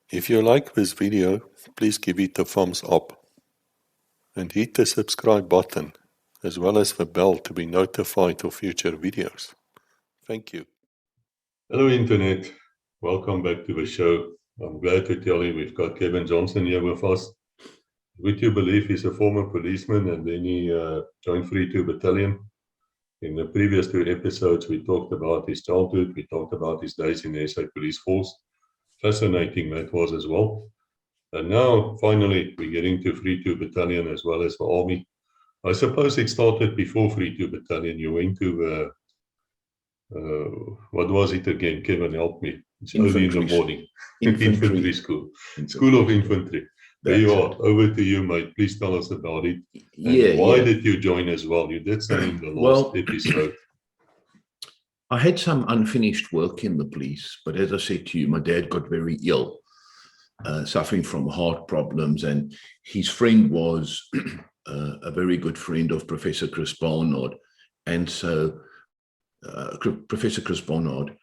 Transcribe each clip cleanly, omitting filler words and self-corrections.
If you like this video, please give it a thumbs up and hit the subscribe button as well as the bell to be notified of future videos. Thank you. Hello Internet, welcome back to the show. I'm glad to tell you we've got Kevin Johnson here with us. Would you believe he's a former policeman and then he joined 3-2 Battalion? In the previous two episodes we talked about his childhood, we talked about his days in the SA Police Force. Fascinating that was as well. And now finally we're getting to 3-2 Battalion as well as the Army. I suppose it started before 3-2 Battalion. You went to what was it again? Kevin, help me. It's early in the morning. Infantry school. School of Infantry. There you are. Over to you, mate. Please tell us about it. And why did you join as well? You did say in the last episode. I had some unfinished work in the police, but as I said to you, my dad got very ill, suffering from heart problems, and his friend was a very good friend of Professor Chris Barnard. And so Professor Chris Barnard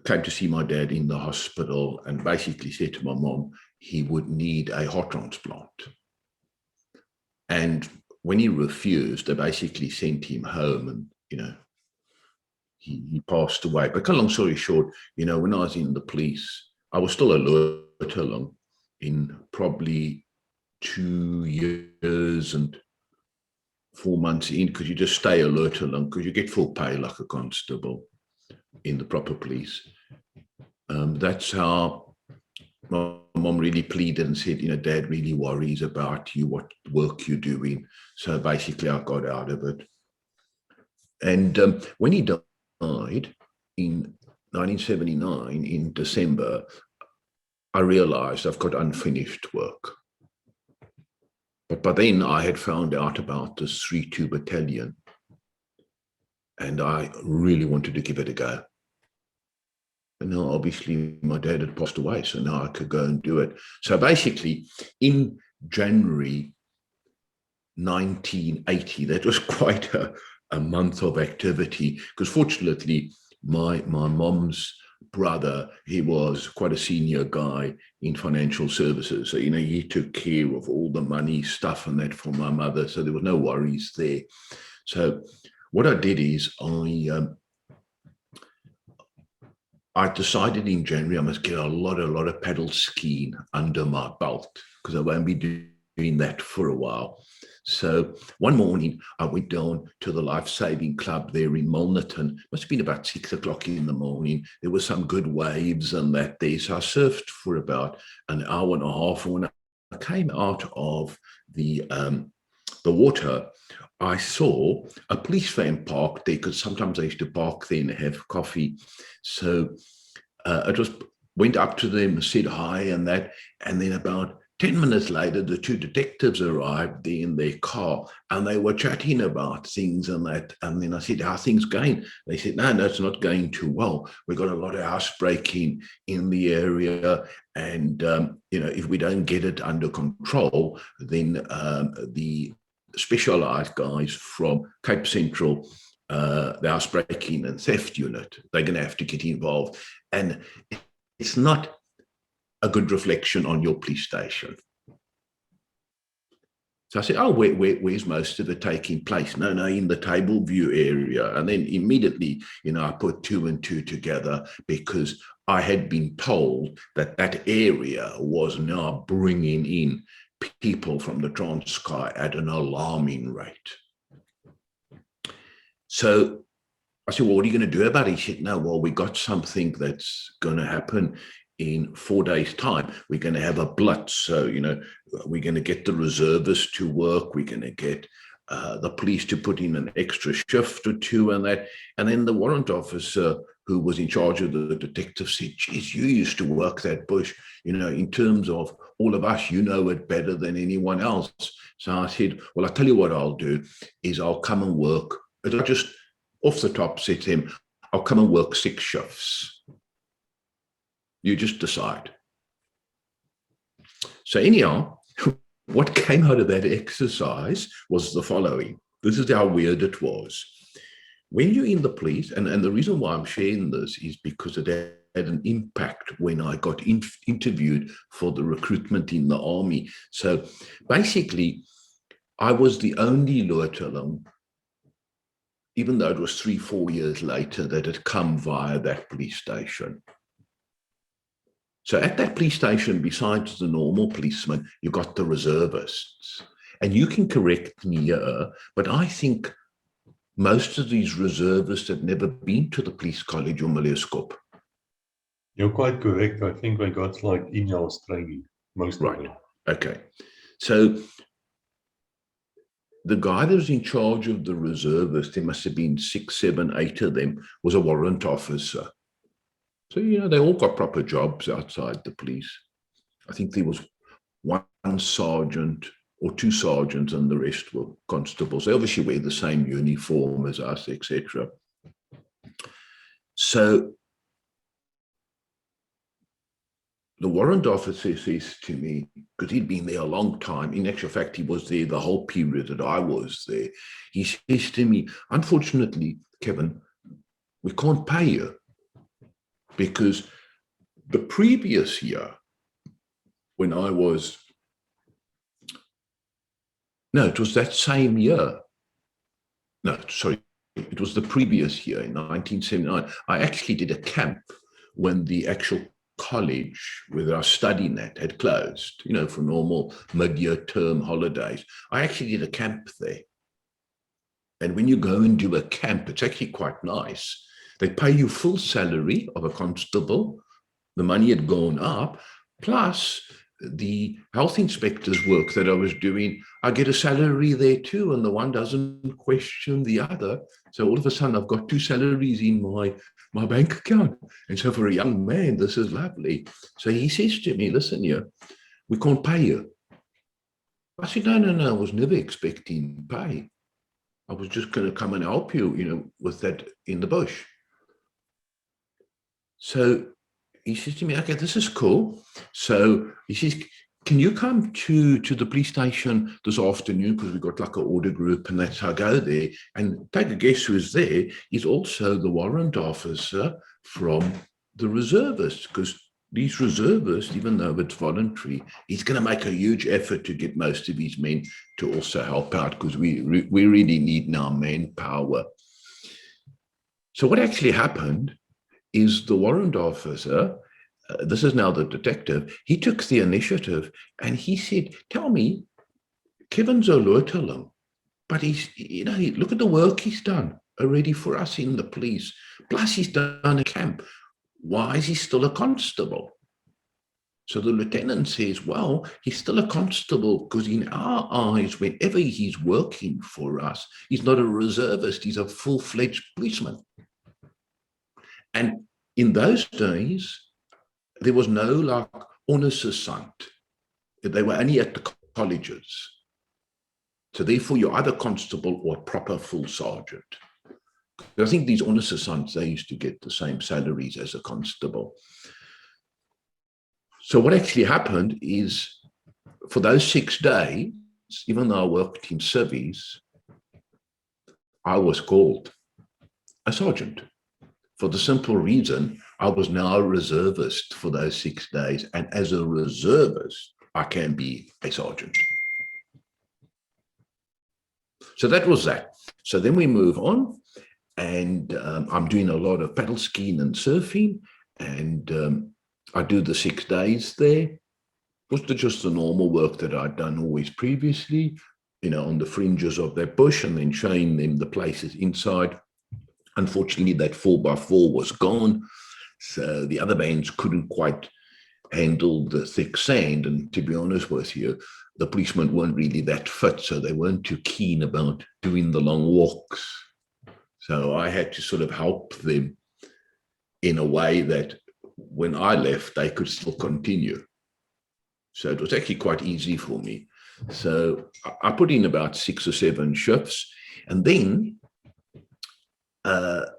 came to see my dad in the hospital and basically said to my mom he would need a heart transplant. And when he refused, they basically sent him home, and he passed away. But cut a long story short, when I was in the police, I was still alert along in probably 2 years and 4 months in, because you just stay alert along, because you get full pay like a constable in the proper police. That's how my mom really pleaded and said, Dad really worries about you, what work you're doing. So basically I got out of it. And when he died in 1979, in December, I realized I've got unfinished work. But by then I had found out about this 3-2 Battalion, and I really wanted to give it a go. And now obviously my dad had passed away, so now I could go and do it. So basically in January 1980, that was quite a month of activity, because fortunately my mom's brother, he was quite a senior guy in financial services. So, he took care of all the money stuff and that for my mother. So there was no worries there. So what I did is I decided in January I must get a lot of paddle skiing under my belt, because I won't be doing that for a while. So one morning I went down to the life-saving club there in Milnerton. Must have been about 6 o'clock in the morning. There were some good waves and that there. So I surfed for about an hour and a half. And when I came out of the water, I saw a police van parked there, because sometimes I used to park there and have coffee. So I just went up to them, said hi and that, and then about 10 minutes later, the two detectives arrived there in their car, and they were chatting about things and that. And then I said, how are things going? They said, no, it's not going too well. We've got a lot of housebreaking in the area. And, if we don't get it under control, then the specialized guys from Cape Central, the housebreaking and theft unit, they're going to have to get involved. And it's not a good reflection on your police station. So I said, where's most of it taking place? No, in the Table View area. And then immediately, I put 2 and 2 together, because I had been told that area was now bringing in people from the Transkei at an alarming rate. So I said, well, what are you going to do about it? He said, no, well, we got something that's going to happen in 4 days' time. We're going to have a blitz. So, we're going to get the reservists to work. We're going to get the police to put in an extra shift or two and that. And then the warrant officer who was in charge of the detective said, geez, you used to work that bush, in terms of all of us, it better than anyone else. So I said, well, I'll tell you what I'll do is I'll come and work. I just off the top said to him, I'll come and work 6 shifts. You just decide. So anyhow, what came out of that exercise was the following. This is how weird it was. when you're in the police, and the reason why I'm sharing this is because it had an impact when I got interviewed for the recruitment in the army. So basically, I was the only Loertelum, even though it was 3-4 years later, that had come via that police station. So at that police station, besides the normal policemen, you got the reservists. And you can correct me here, but I think most of these reservists had never been to the police college or Milieuskop. You're quite correct. I think they got like in-house training, most of them. Okay. So the guy that was in charge of the reservists, there must have been 6, 7, 8 of them, was a warrant officer. So, you know, they all got proper jobs outside the police. I think there was 1 sergeant or 2 sergeants and the rest were constables. They obviously wear the same uniform as us, etc. So the warrant officer says to me, because he'd been there a long time, in actual fact, he was there the whole period that I was there. He says to me, unfortunately, Kevin, we can't pay you because the previous year, when I was, no, it was that same year. No, sorry, it was the previous year in 1979. I actually did a camp when the actual college where I was studying at had closed, you know, for normal mid-year term holidays. I actually did a camp there. And when you go and do a camp, it's actually quite nice. They pay you full salary of a constable. The money had gone up, plus the health inspector's work that I was doing, I get a salary there too, and the one doesn't question the other. So all of a sudden I've got 2 salaries in my bank account. And so for a young man, this is lovely. So he says to me, listen here, we can't pay you. I said, no, I was never expecting pay. I was just going to come and help you, you know, with that in the bush. So he says to me, okay, this is cool. So he says, can you come to the police station this afternoon? Because we've got like an order group and that's how I go there. And take a guess who's there. He's also the warrant officer from the reservists, because these reservists, even though it's voluntary, he's going to make a huge effort to get most of his men to also help out because we really need now manpower. So what actually happened is the warrant officer, this is now the detective, he took the initiative and he said, tell me, Kevin's a Loertelum, but he's, you know, look at the work he's done already for us in the police. Plus he's done a camp. Why is he still a constable? So the lieutenant says, well, he's still a constable because in our eyes, whenever he's working for us, he's not a reservist, he's a full-fledged policeman. And in those days, there was no like ondersergeant. They were only at the colleges. So therefore, you're either constable or proper full sergeant. I think these ondersergeants, they used to get the same salaries as a constable. So what actually happened is for those 6 days, even though I worked in civies, I was called a sergeant for the simple reason I was now a reservist for those 6 days. And as a reservist, I can be a sergeant. So that was that. So then we move on. And I'm doing a lot of paddle skiing and surfing, and I do the 6 days there. It was just the normal work that I'd done always previously, you know, on the fringes of that bush and then showing them the places inside. Unfortunately, that 4x4 was gone, so the other bands couldn't quite handle the thick sand. And to be honest with you, the policemen weren't really that fit, so they weren't too keen about doing the long walks. So I had to sort of help them in a way that when I left, they could still continue. So it was actually quite easy for me. So I put in about 6 or 7 shifts. And then the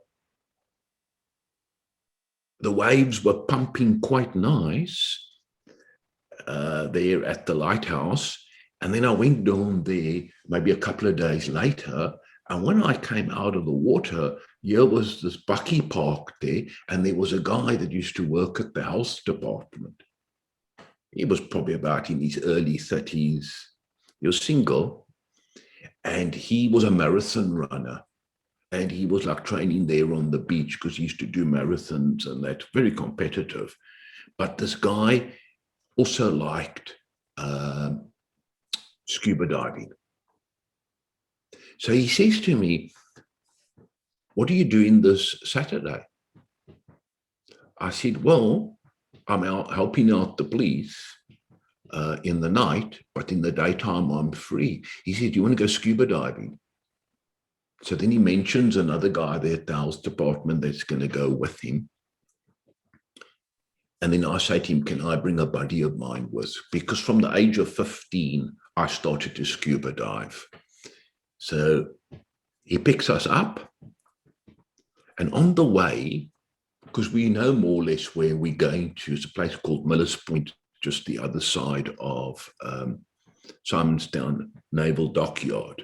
waves were pumping quite nice there at the lighthouse. And then I went down there maybe a couple of days later, And when I came out of the water, here was this bucky parked there, and there was a guy that used to work at the health department. He was probably about in his early 30s. He was single, and he was a marathon runner. And he was like training there on the beach because he used to do marathons and that's very competitive. But this guy also liked scuba diving. So he says to me, "What are you doing this Saturday?" I said, "Well, I'm out helping out the police in the night, but in the daytime I'm free." He said, "Do you want to go scuba diving?" So then he mentions another guy there at the health department that's going to go with him. And then I say to him, "Can I bring a buddy of mine with?" Because from the age of 15, I started to scuba dive. So he picks us up. And on the way, because we know more or less where we're going to, it's a place called Miller's Point, just the other side of Simonstown Naval Dockyard.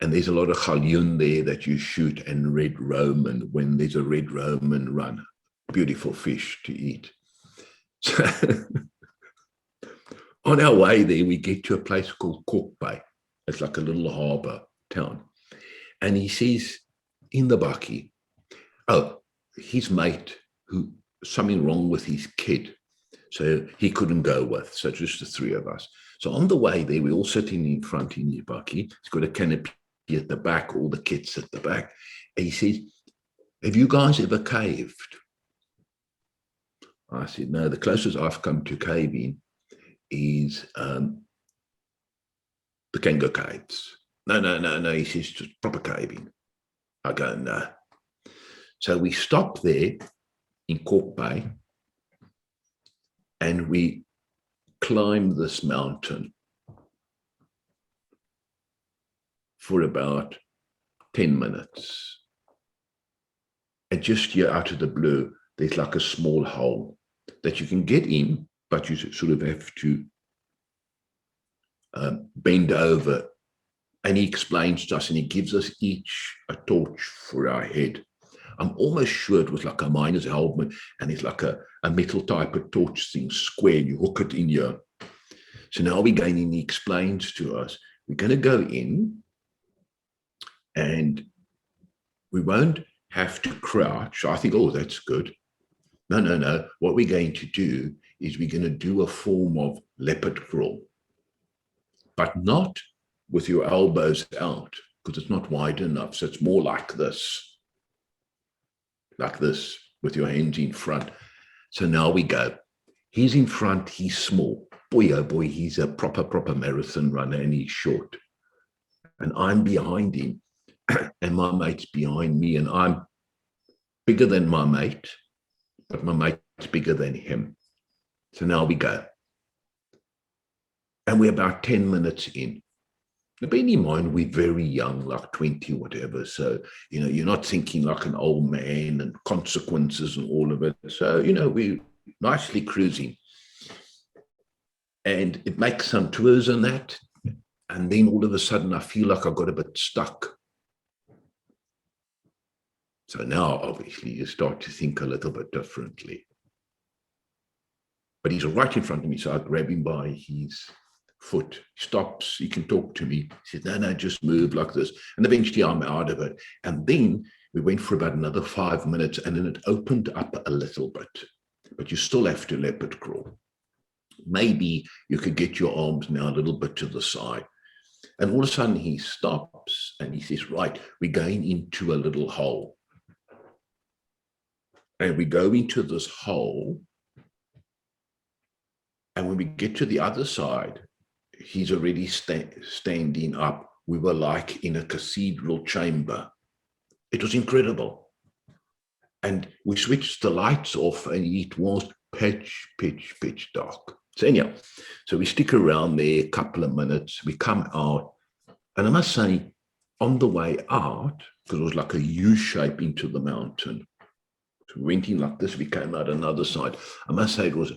And there's a lot of galjoen there that you shoot, and red Roman when there's a red Roman run. Beautiful fish to eat. So on our way there, we get to a place called Cork Bay. It's like a little harbour town. And he says in the bakkie, his mate, something wrong with his kid. So he couldn't go with. So just the three of us. So on the way there, we're all sitting in front in the bakkie. It's got a canopy at the back, all the kids at the back. And he says, "Have you guys ever caved?" I said, "No, the closest I've come to caving is the Kango caves." No, he says, "Just proper caving." I go, "No." So we stop there in Cork Bay and we climb this mountain for about 10 minutes. And just here out of the blue, there's like a small hole that you can get in, but you sort of have to bend over. And he explains to us, and he gives us each a torch for our head. I'm almost sure it was like a miner's helmet, and it's like a metal type of torch thing, square, you hook it in here. So now we're going in, he explains to us, we're going to go in, and we won't have to crouch. I think, oh, that's good. No. What we're going to do is we're going to do a form of leopard crawl, but not with your elbows out, because it's not wide enough. So it's more like this, with your hands in front. So now we go. He's in front, he's small. Boy, oh boy, he's a proper marathon runner, and he's short. And I'm behind him, and my mate's behind me, and I'm bigger than my mate, but my mate's bigger than him. So now we go. And we're about 10 minutes in. Now, bear in mind, we're very young, like 20, whatever. So, you're not thinking like an old man and consequences and all of it. So, we're nicely cruising. And it makes some tours and that. And then all of a sudden, I feel like I got a bit stuck. So now, obviously, you start to think a little bit differently. But he's right in front of me, so I grab him by his foot. He stops, he can talk to me. He says, no, just move like this. And eventually I'm out of it. And then we went for about another 5 minutes, and then it opened up a little bit. But you still have to leopard crawl. Maybe you could get your arms now a little bit to the side. And all of a sudden he stops and he says, right, we're going into a little hole. And we go into this hole. And when we get to the other side, he's already standing up. We were like in a cathedral chamber. It was incredible. And we switched the lights off, and it was pitch dark. So anyhow, so we stick around there a couple of minutes. We come out. And I must say, on the way out, because it was like a U shape into the mountain. So we went in like this. We came out another side. I must say it was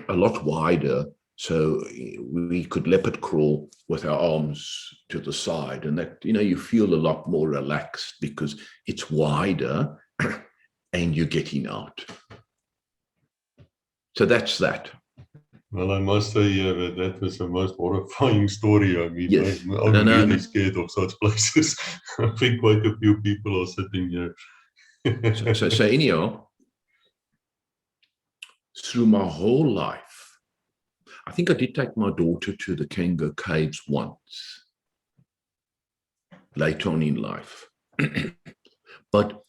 a lot wider. So we could leopard crawl with our arms to the side, and that, you feel a lot more relaxed because it's wider and you're getting out. So that's that. Well, I must say that was the most horrifying story. I mean, Yes. I'm really scared of such places. I think quite a few people are sitting here. So anyhow, through my whole life, I think I did take my daughter to the Kango Caves once, later on in life. But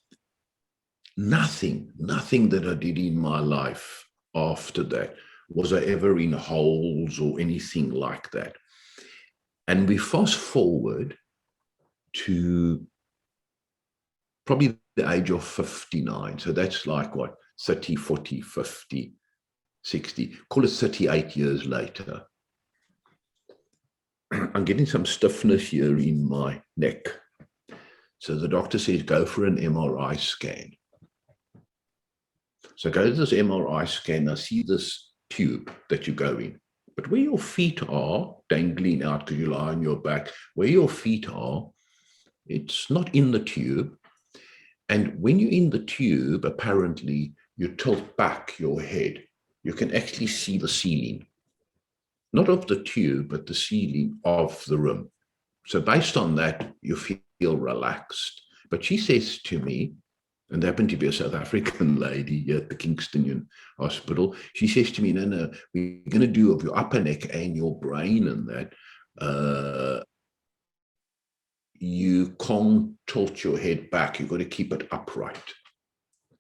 nothing that I did in my life after that was I ever in holes or anything like that. And we fast forward to probably the age of 59. So that's like what, 30, 40, 50, 60, call it 38 years later. I'm getting some stiffness here in my neck. So the doctor says, go for an MRI scan. So go to this MRI scan. I see this tube that you go in. But where your feet are dangling out because you lie on your back, where your feet are, it's not in the tube. And when you're in the tube, apparently you tilt back your head. You can actually see the ceiling. Not of the tube, but the ceiling of the room. So based on that, you feel relaxed. But she says to me, and there happened to be a South African lady here at the Kingston Hospital, she says to me, no, we're going to do of your upper neck and your brain and that. You can't tilt your head back. You've got to keep it upright.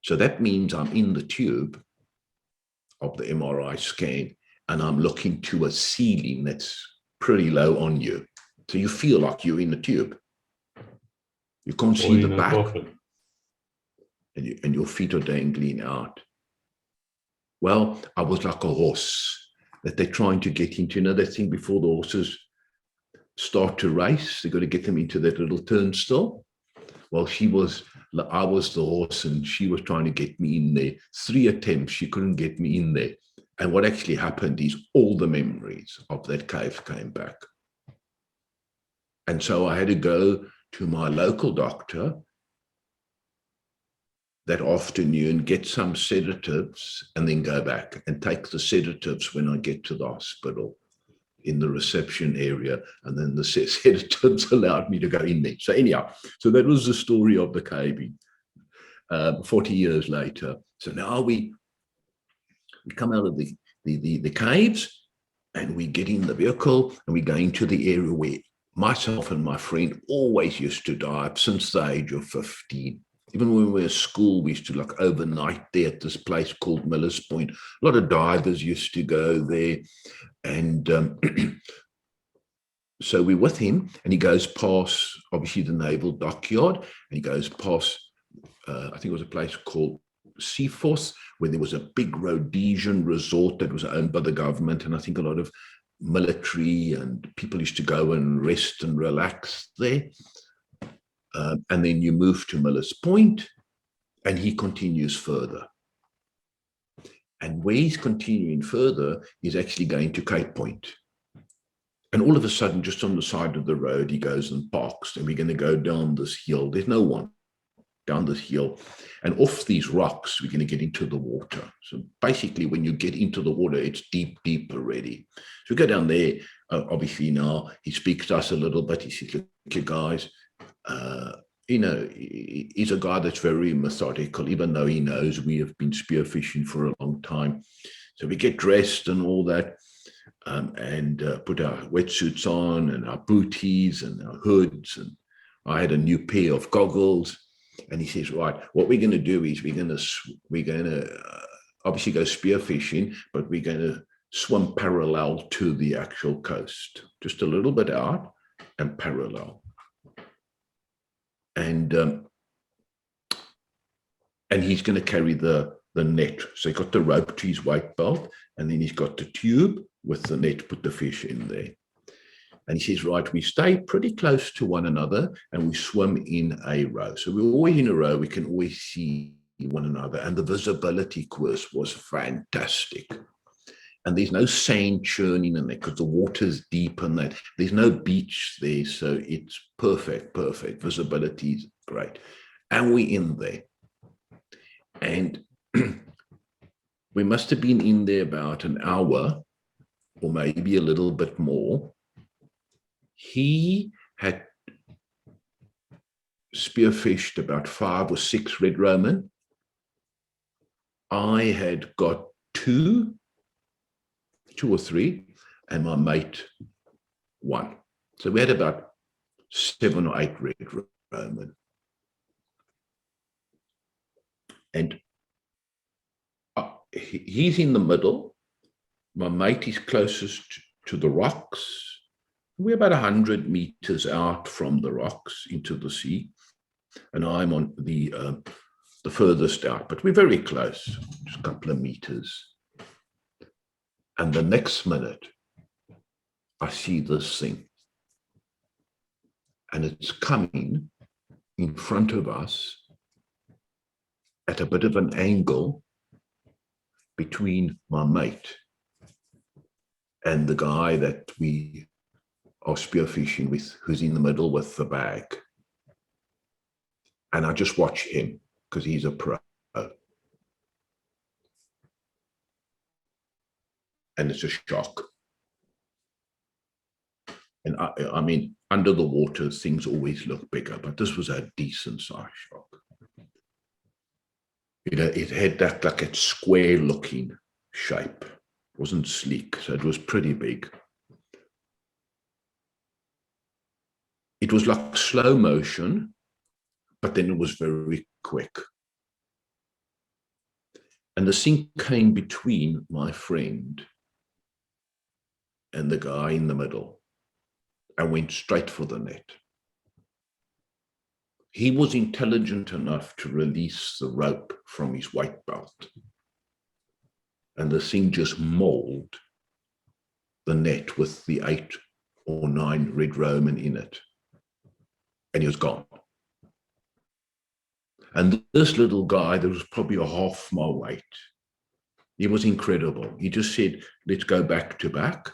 So that means I'm in the tube of the MRI scan and I'm looking to a ceiling that's pretty low on you. So you feel like you're in the tube. You can't see the back. And your feet are dangling out. Well, I was like a horse that they're trying to get into. That thing before the horses start to race, they've got to get them into that little turnstile. Well, I was the horse and she was trying to get me in there. 3 attempts, she couldn't get me in there. And what actually happened is all the memories of that cave came back. And so I had to go to my local doctor that afternoon, get some sedatives, and then go back and take the sedatives when I get to the hospital in the reception area. And then the sedatives allowed me to go in there. So anyhow, so that was the story of the caving 40 years later. So now we come out of the caves and we get in the vehicle and we go into the area where myself and my friend always used to dive since the age of 15. Even when we were at school, we used to like overnight there at this place called Miller's Point. A lot of divers used to go there. And so we're with him and he goes past, obviously, the naval dockyard. And he goes past, I think it was a place called Seaforth, where there was a big Rhodesian resort that was owned by the government. And I think a lot of military and people used to go and rest and relax there. And then you move to Miller's Point and he continues further. And where he's continuing further is actually going to Cape Point. And all of a sudden, just on the side of the road, he goes and parks and we're going to go down this hill. There's no one down this hill. And off these rocks, we're going to get into the water. So basically, when you get into the water, it's deep, deep already. So we go down there. Obviously now he speaks to us a little bit. He says, look, you guys, he's a guy that's very methodical, even though he knows we have been spearfishing for a long time. So we get dressed and all that, and put our wetsuits on and our booties and our hoods. And I had a new pair of goggles. And he says, right, what we're going to do is we're going to obviously go spearfishing, but we're going to swim parallel to the actual coast, just a little bit out and parallel. And he's going to carry the net. So he got the rope to his weight belt, and then he's got the tube with the net, put the fish in there. And he says, right, we stay pretty close to one another and we swim in a row. So we're always in a row. We can always see one another. And the visibility course was fantastic. And there's no sand churning in there because the water's deep and that. There's no beach there, so it's perfect. Visibility is great. And we're in there. And we must have been in there about an hour or maybe a little bit more. He had spearfished about 5 or 6 red Roman. I had got 2 or 3, and my mate 1. So we had about 7 or 8 red Roman. And he's in the middle. My mate is closest to the rocks. We're about 100 meters out from the rocks into the sea. And I'm on the furthest out, but we're very close, just a couple of meters. And the next minute, I see this thing. And it's coming in front of us at a bit of an angle between my mate and the guy that we are spearfishing with, who's in the middle with the bag. And I just watch him because he's a pro. And it's a shock. And I mean, under the water, things always look bigger, but this was a decent size shark. It had that like a square looking shape. It wasn't sleek, so it was pretty big. It was like slow motion, but then it was very quick. And the thing came between my friend and the guy in the middle and went straight for the net. He was intelligent enough to release the rope from his weight belt. And the thing just mauled the net with the 8 or 9 red Roman in it. And he was gone. And this little guy, there was probably a half my weight. He was incredible. He just said, let's go back to back.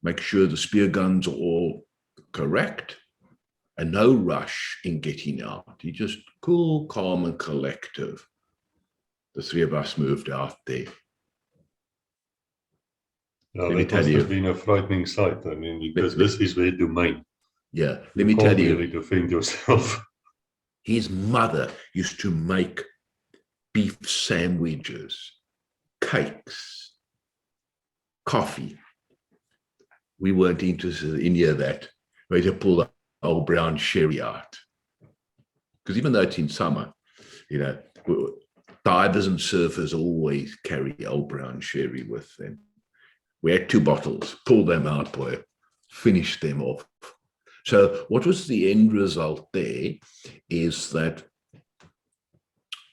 Make sure the spear guns are all correct. And no rush in getting out. He just cool, calm, and collective. The 3 of us moved out there. Now, that must have been a frightening sight. I mean, because this is their domain. Yeah, let me tell you. Really defend yourself. His mother used to make beef sandwiches, cakes, coffee. We weren't interested in any of that. We had to pull the old brown sherry out. Because even though it's in summer, divers and surfers always carry old brown sherry with them. We had 2 bottles, pulled them out, boy, finished them off. So what was the end result there is that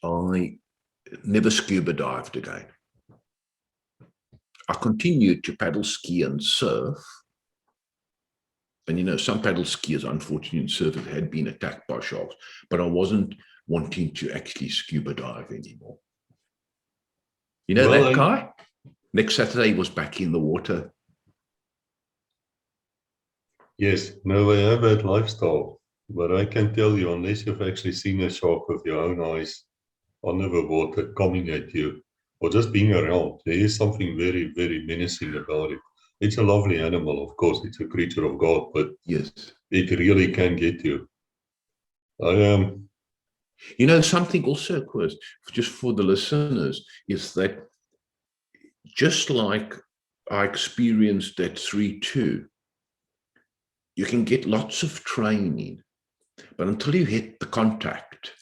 I never scuba dived again. I continued to paddle ski and surf. And some paddle skiers, unfortunately, and surfers had been attacked by sharks, but I wasn't wanting to actually scuba dive anymore. That guy? Next Saturday he was back in the water. Yes, no, I have that lifestyle, but I can tell you, unless you've actually seen a shark with your own eyes under the water coming at you, or just being around, there is something very, very menacing about it. It's a lovely animal, of course, it's a creature of God, but yes, it really can get you. Something also, Chris, just for the listeners, is that just like I experienced at 3-2, you can get lots of training, but until you hit the contact,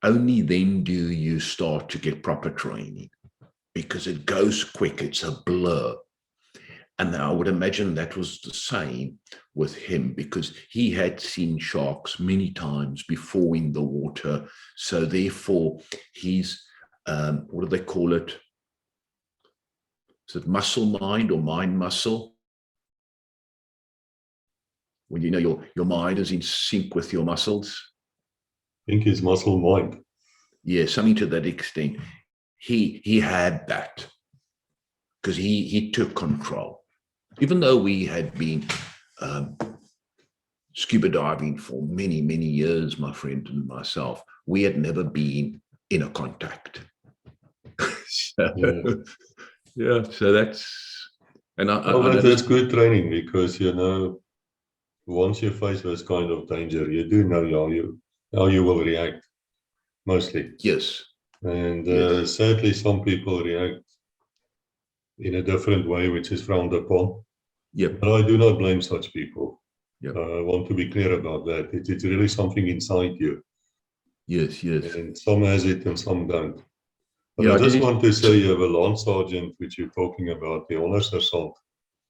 only then do you start to get proper training, because it goes quick, it's a blur. And I would imagine that was the same with him, because he had seen sharks many times before in the water. So therefore, he's, what do they call it? Is it muscle mind or mind muscle? When your mind is in sync with your muscles. I think it's muscle mind. Yeah, something to that extent. he had that because he took control. Even though we had been scuba diving for many, many years, my friend and myself, we had never been in a contact. So, yeah, so that's, and that's good training, because, you know, once you face this kind of danger, you do know how you will react, mostly. Yes. And sadly, some people react in a different way, which is frowned upon. Yep. But I do not blame such people. Yep. I want to be clear about that. It's really something inside you. Yes, yes. And some has it and some don't. But Yeah, I just want to say, you have a lance sergeant, which you're talking about, the honor sergeant.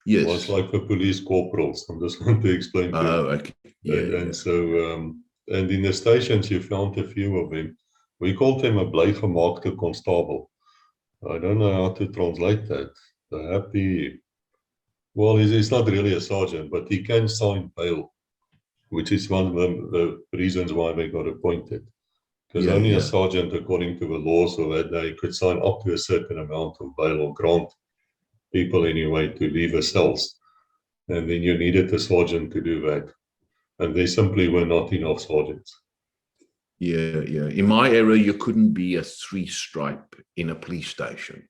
Yes. Was like for police corporals. I just want to explain to you. Okay. Yeah. And so, and in the stations, you found a few of them. We called him a blyvermaakte constable. I don't know how to translate that. The happy, well, he's not really a sergeant, but he can sign bail, which is one of the reasons why they got appointed. Because only a sergeant, according to the laws of that day, could sign up to a certain amount of bail or grant people anyway to leave the cells. And then you needed a sergeant to do that. And there simply were not enough sergeants. Yeah. In my era, you couldn't be a 3-stripe in a police station.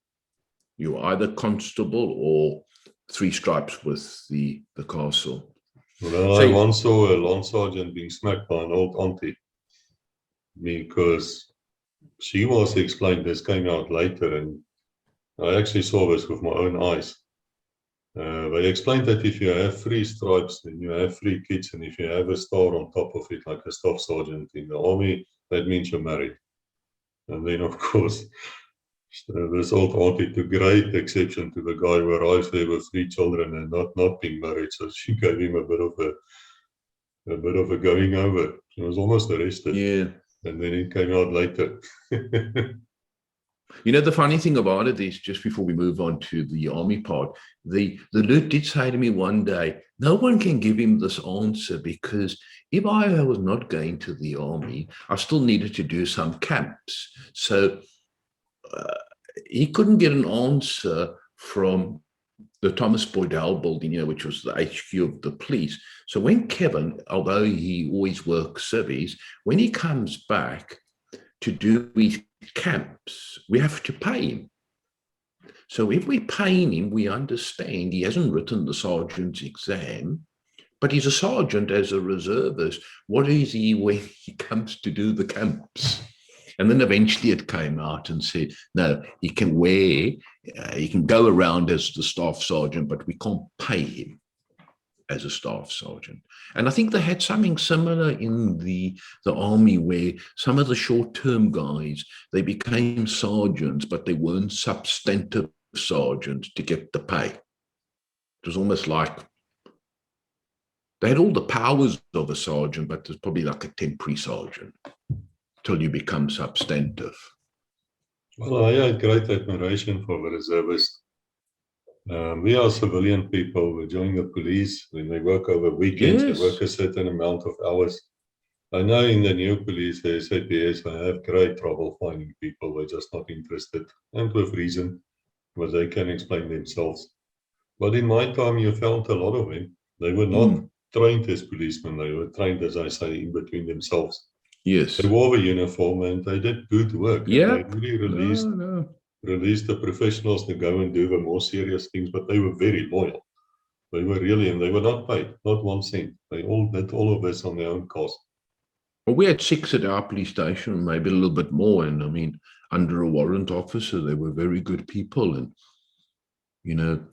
You were either constable or 3 stripes with the castle. Well, I once saw a lance sergeant being smacked by an old auntie, because she was explained, this came out later, and I actually saw this with my own eyes. They explained that if you have 3 stripes, then you have 3 kids, and if you have a star on top of it, like a staff sergeant in the army, that means you're married. And then, of course, this old auntie took great exception to the guy who arrived there with 3 children and not being married, so she gave him a bit of a going over. He was almost arrested. Yeah. And then it came out later. You know, the funny thing about it is, just before we move on to the army part, the Lieutenant did say to me one day, no one can give him this answer, because if I was not going to the army, I still needed to do some camps. So he couldn't get an answer from the Thomas Boydell building, you know, which was the HQ of the police. So when Kevin, although he always works service, when he comes back to do his camps, we have to pay him. So if we pay him, we understand he hasn't written the sergeant's exam, but he's a sergeant as a reservist. What is he when he comes to do the camps? And then eventually it came out and said, no, he can he can go around as the staff sergeant, but we can't pay him as a staff sergeant. And I think they had something similar in the army, where some of the short-term guys, they became sergeants, but they weren't substantive sergeants to get the pay. It was almost like they had all the powers of a sergeant, but there's probably like a temporary sergeant till you become substantive. Well, I had great admiration for the reservists. We are civilian people. We join the police. When they work over weekends, they work a certain amount of hours. I know in the new police, the SAPS, I have great trouble finding people. They're just not interested, and with reason, because they can explain themselves. But in my time, you found a lot of them. They were not trained as policemen. They were trained, as I say, in between themselves. Yes. They wore the uniform and they did good work. Yeah. And they really released the professionals to go and do the more serious things, but they were very loyal. They were really, and they were not paid, not 1 cent. They all did all of this on their own cost. Well, we had 6 at our police station, maybe a little bit more. And I mean, under a warrant officer, they were very good people. And, you know,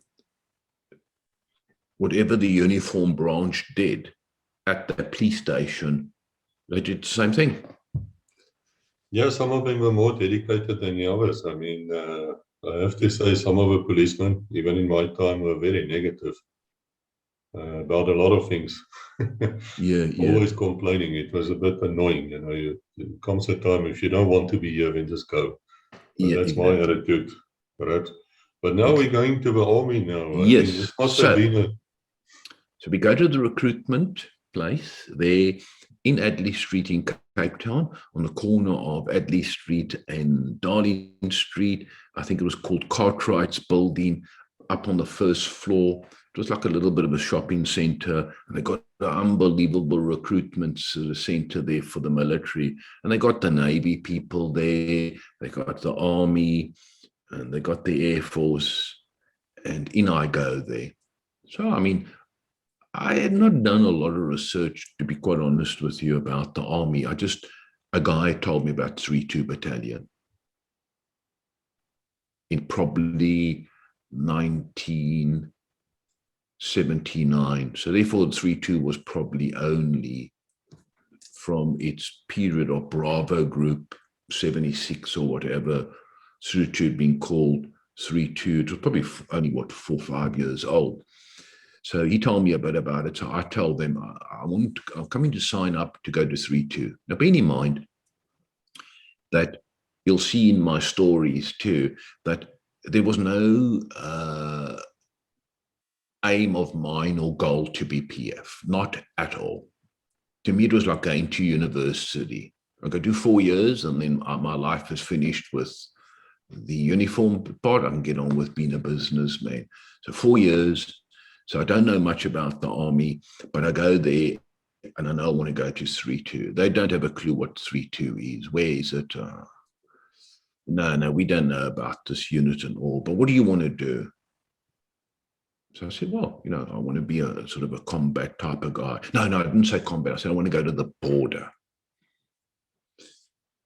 whatever the uniform branch did at the police station, they did the same thing. Yeah, some of them were more dedicated than the others. I mean, I have to say some of the policemen, even in my time, were very negative about a lot of things. Always complaining. It was a bit annoying. You know, there comes a time, if you don't want to be here, then just go. That's my attitude, perhaps. But now we're going to the army now. Yes. So we go to the recruitment place. There, in Adley Street in Cape Town, on the corner of Adley Street and Darling Street. I think it was called Cartwright's Building, up on the first floor. It was like a little bit of a shopping center, and they got an unbelievable recruitment center there for the military. And they got the Navy people there, they got the Army, and they got the Air Force, and in I go there. So, I mean, I had not done a lot of research, to be quite honest with you, about the Army. A guy told me about 3-2 Battalion in probably 1979. So therefore, 3-2 was probably only from its period of Bravo Group 76 or whatever, through to being called 3-2. It was probably only, 4 or 5 years old. So he told me a bit about it. So I told them, I'm coming to sign up to go to 3-2. Now, bear in mind that you'll see in my stories too, that there was no aim of mine or goal to be PF, not at all. To me, it was like going to university. I could do 4 years and then my life is finished with the uniform part. I can get on with being a businessman. So 4 years. So I don't know much about the Army, but I go there and I know I want to go to 3-2. They don't have a clue what 3-2 is. Where is it? No, we don't know about this unit and all, but what do you want to do? So I said, well, I want to be a sort of a combat type of guy. No, I didn't say combat. I said, I want to go to the border.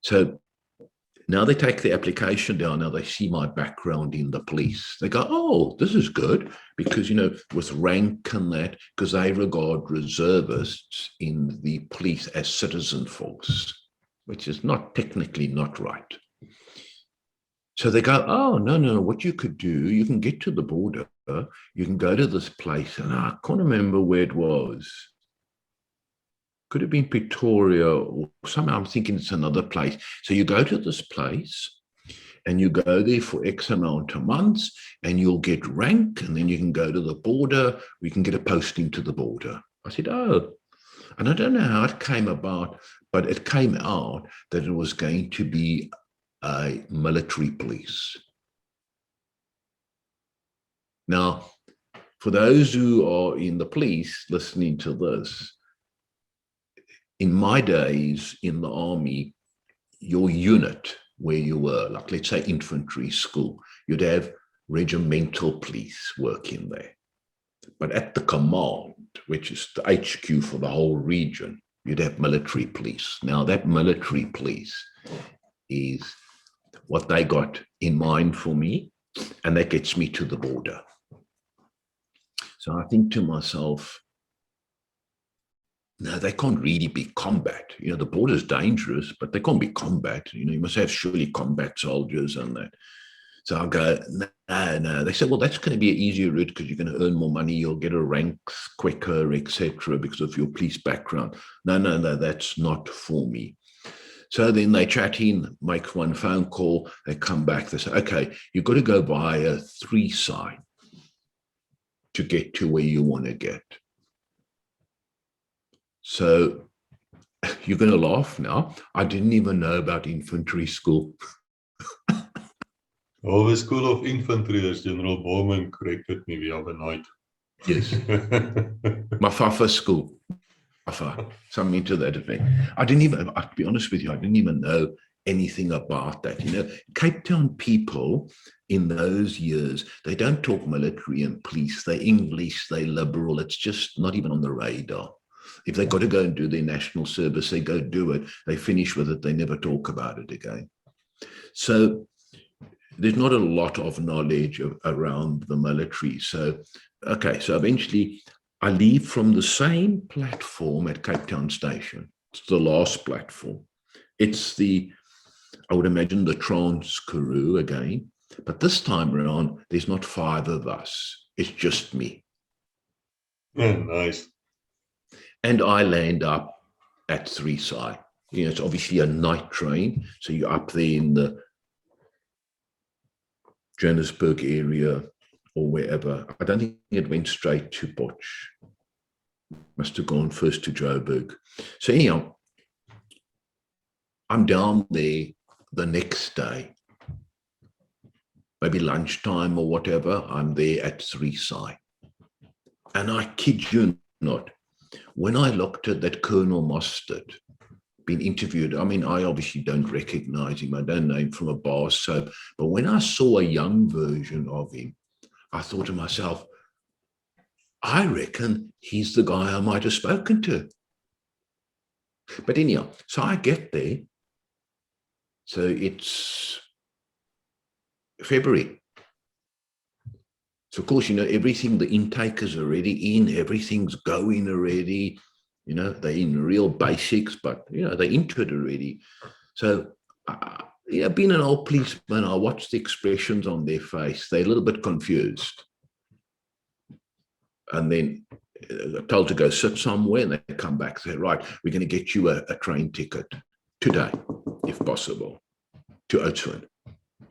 So now they take the application down. Now they see my background in the police. They go, oh, this is good because, with rank and that, because they regard reservists in the police as citizen force, which is technically not right. So they go, oh, no, what you could do, you can get to the border, you can go to this place, and I can't remember where it was. Could have been Pretoria or somehow I'm thinking it's another place. So you go to this place and you go there for X amount of months and you'll get rank and then you can go to the border. We can get a posting to the border. I said, oh, and I don't know how it came about, but it came out that it was going to be a military police. Now, for those who are in the police listening to this, in my days in the Army, your unit where you were, like let's say infantry school, you'd have regimental police working there. But at the command, which is the HQ for the whole region, you'd have military police. Now that military police is what they got in mind for me, and that gets me to the border. So I think to myself, no, they can't really be combat. The border is dangerous, but they can't be combat. You must have surely combat soldiers and that. So I go, no. They said, well, that's going to be an easier route because you're going to earn more money. You'll get a rank quicker, etc., because of your police background. No, that's not for me. So then they chat in, make one phone call. They come back. They say, okay, you've got to go by a 3 sign to get to where you want to get. So you're going to laugh now. I didn't even know about infantry school. Oh, the School of Infantry, as General Borman corrected me the other night. Yes. Mafafa school. Mafafa, something to that effect. To be honest with you, I didn't even know anything about that. Cape Town people in those years, they don't talk military and police. They're English, they're liberal. It's just not even on the radar. If they've got to go and do their national service, they go do it. They finish with it. They never talk about it again. So there's not a lot of knowledge around the military. So eventually I leave from the same platform at Cape Town Station. It's the last platform. It's I would imagine the Transkaroo again. But this time around, there's not 5 of us. It's just me. Yeah, nice. And I land up at 3 side. It's obviously a night train. So you're up there in the Johannesburg area or wherever. I don't think it went straight to Potch. Must have gone first to Joburg. So anyhow, I'm down there the next day, maybe lunchtime or whatever. I'm there at 3Si. And I kid you not, when I looked at that Colonel Mustard, been interviewed, I mean, I obviously don't recognize him. I don't know him from a bar soap. But when I saw a young version of him, I thought to myself, I reckon he's the guy I might have spoken to. But anyhow, so I get there. So it's February. So of course, everything, the intake is already in, everything's going already. They're in real basics, but, they're into it already. So, being an old policeman, I watch the expressions on their face. They're a little bit confused. And then they're told to go sit somewhere, and they come back and say, right, we're going to get you a train ticket today, if possible, to Oudtshoorn.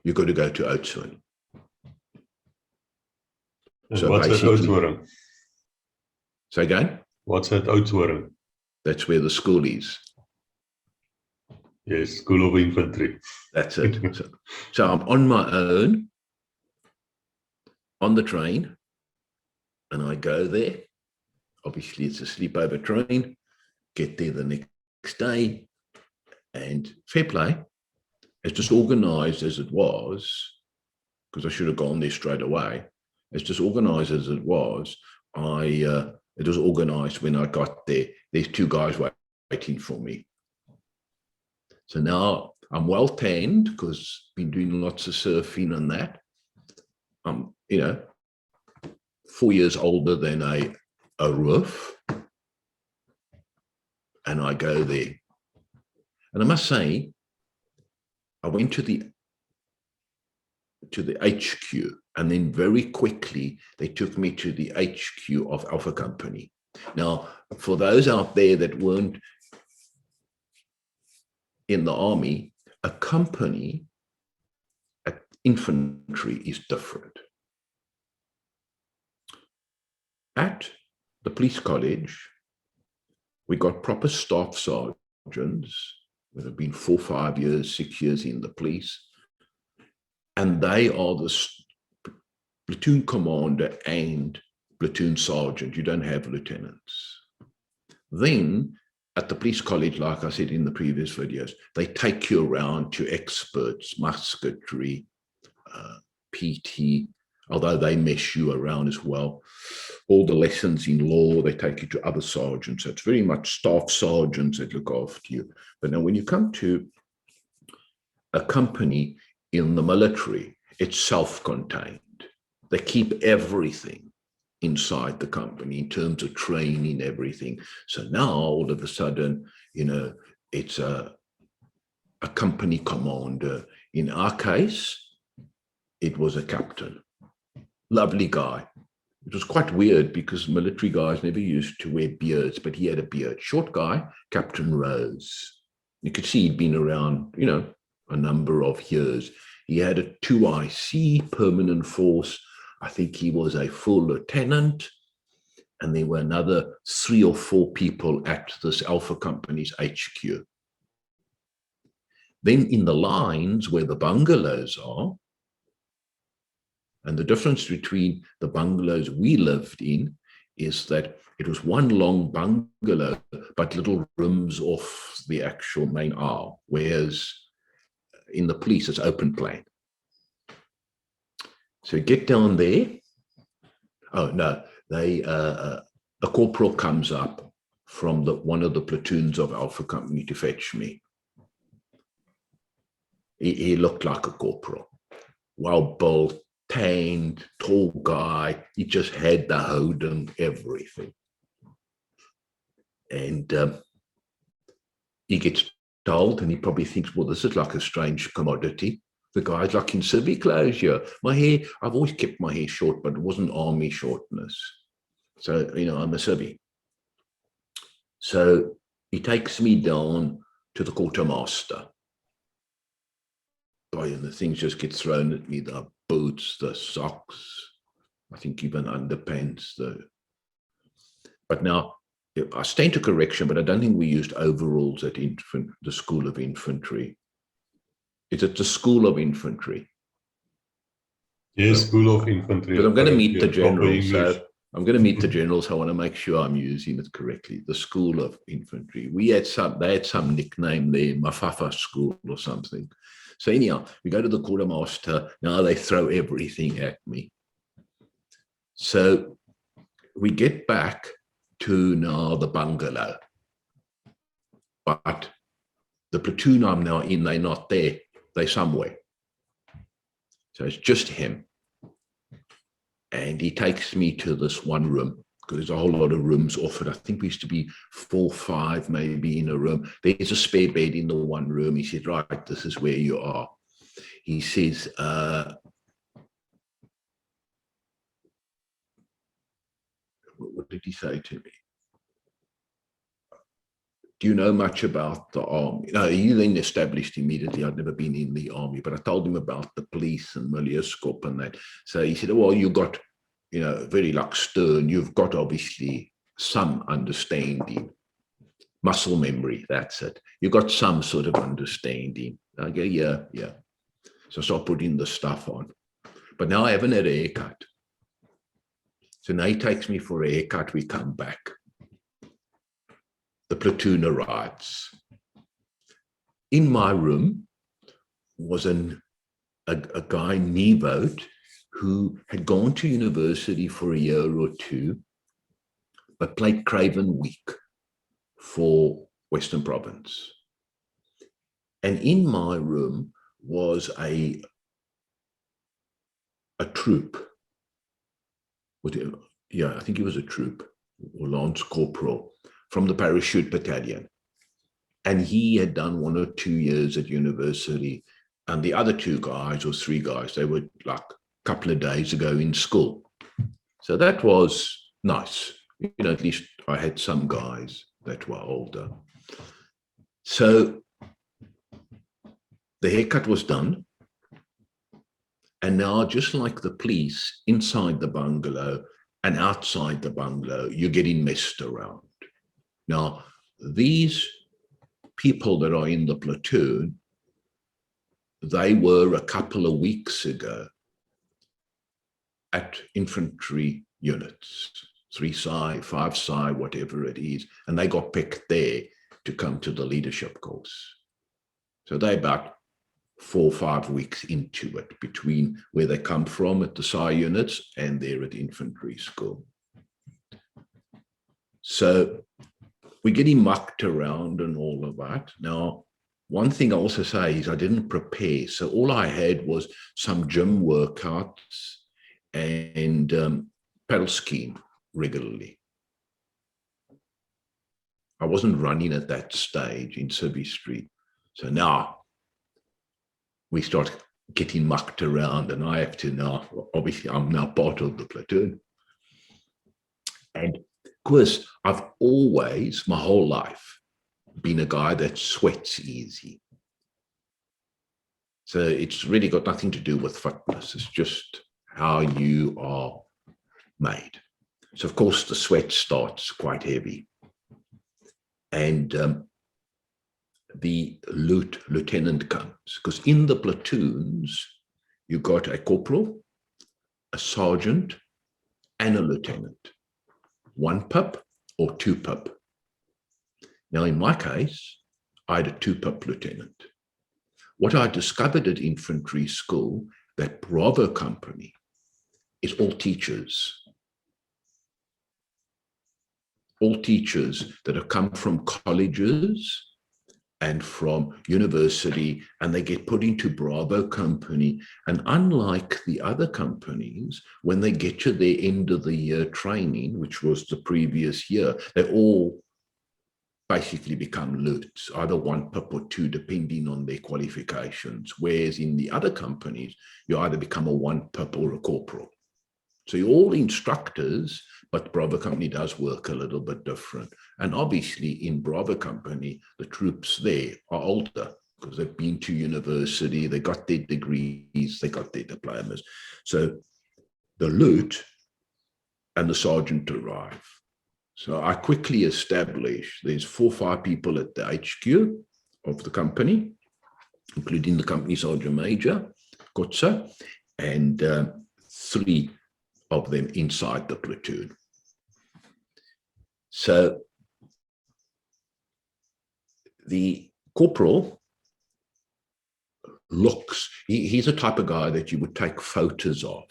You've got to go to Oudtshoorn. So what's at Oudtshoorn? Say again? What's at Oudtshoorn? That's where the school is. Yes, School of Infantry. That's it. So I'm on my own on the train, and I go there. Obviously, it's a sleepover train. Get there the next day, and fair play. As disorganized as it was, because I should have gone there straight away. As disorganized as it was, it was organized when I got there. There's two guys waiting for me. So now I'm well tanned because I've been doing lots of surfing and that. I'm, 4 years older than a roof. And I go there. And I must say, I went to the HQ, and then very quickly they took me to the HQ of Alpha Company. Now, for those out there that weren't in the army, a company at infantry is different. At the police college, we got proper staff sergeants that have been 4, 5 years, 6 years in the police, and they are the platoon commander and platoon sergeant. You don't have lieutenants. Then at the police college, like I said in the previous videos, they take you around to experts, musketry, PT, although they mess you around as well. All the lessons in law, they take you to other sergeants. So it's very much staff sergeants that look after you. But now when you come to a company in the military, it's self-contained. They keep everything inside the company in terms of training, everything. So now all of a sudden, it's a company commander. In our case, it was a captain. Lovely guy. It was quite weird because military guys never used to wear beards, but he had a beard. Short guy, Captain Rose. You could see he'd been around, a number of years. He had a 2IC permanent force. I think he was a full lieutenant. And there were another 3 or 4 people at this Alpha Company's HQ. Then in the lines where the bungalows are, and the difference between the bungalows we lived in is that it was one long bungalow, but little rooms off the actual main aisle, whereas in the police, it's open plan. So get down there. Oh, no, a corporal comes up from one of the platoons of Alpha Company to fetch me. He looked like a corporal, well-built, tanned, tall guy. He just had the hood and everything. And he gets told, and he probably thinks, well, this is like a strange commodity. The guy's like in civvy clothes here. My hair, I've always kept my hair short, but it wasn't army shortness. So, I'm a civvy. So he takes me down to the quartermaster. Boy, and the things just get thrown at me, the boots, the socks, I think even underpants. But now I stand to correction, but I don't think we used overalls at the School of Infantry. It's at the School of Infantry. Yes, So, School of Infantry. but I'm going to meet the general, English. so I'm going to meet the general, so I want to make sure I'm using it correctly. The School of Infantry. They had some nickname there, Mafafa School or something. So anyhow, we go to the quartermaster. Now they throw everything at me. So we get back to now the bungalow. But the platoon I'm now in, they're not there. They're somewhere. So it's just him. And he takes me to this one room, because there's a whole lot of rooms offered. I think we used to be 4, 5 maybe in a room. There's a spare bed in the one room. He said, right, this is where you are. He says, what did he say to me? Do you know much about the army? No, he then established immediately I'd never been in the army, but I told him about the police and Milieuskop and that. So he said, well, you got, very like stern, you've got obviously some understanding, muscle memory, that's it. You got some sort of understanding. I go, yeah. So I start putting the stuff on. But now I haven't had a haircut. So now he takes me for a haircut, we come back. The platoon arrives. In my room was a guy, Nevote, who had gone to university for a year or two, but played Craven Week for Western Province. And in my room was a troop. I think he was a troop, or Lance Corporal, from the Parachute Battalion. And he had done 1 or 2 years at university. And the other 2 guys or 3 guys, they were like a couple of days ago in school. So that was nice. At least I had some guys that were older. So the haircut was done. And now, just like the police, inside the bungalow and outside the bungalow, you're getting messed around. Now, these people that are in the platoon, they were a couple of weeks ago at infantry units, 3-Psi, 5-Psi, whatever it is, and they got picked there to come to the leadership course. So they're about 4 or 5 weeks into it, between where they come from at the Psi units and they're at infantry school. So we're getting mucked around and all of that. Now, one thing I also say is I didn't prepare. So all I had was some gym workouts and paddle skiing regularly. I wasn't running at that stage in Civvy Street. So now we start getting mucked around, and I have to now, obviously I'm now part of the platoon. And of course, I've always, my whole life, been a guy that sweats easy. So it's really got nothing to do with fitness. It's just how you are made. So of course the sweat starts quite heavy. And the lieutenant comes, because in the platoons, you got a corporal, a sergeant, and a lieutenant. 1 pip or 2 pip. Now, in my case, I had a 2 pip lieutenant. What I discovered at infantry school, that Bravo company is all teachers. All teachers that have come from colleges and from university, and they get put into Bravo company. And unlike the other companies, when they get to their end of the year training, which was the previous year, they all basically become lieuts, either 1 pip or 2, depending on their qualifications. Whereas in the other companies, you either become a 1 pip or a corporal. So you're all instructors, but Bravo Company does work a little bit different. And obviously in Bravo Company, the troops there are older because they've been to university, they got their degrees, they got their diplomas. So the lieutenant and the sergeant arrive. So I quickly established there's 4 or 5 people at the HQ of the company, including the company sergeant major, Kotsa, and 3 of them inside the platoon. So the corporal looks, he's a type of guy that you would take photos of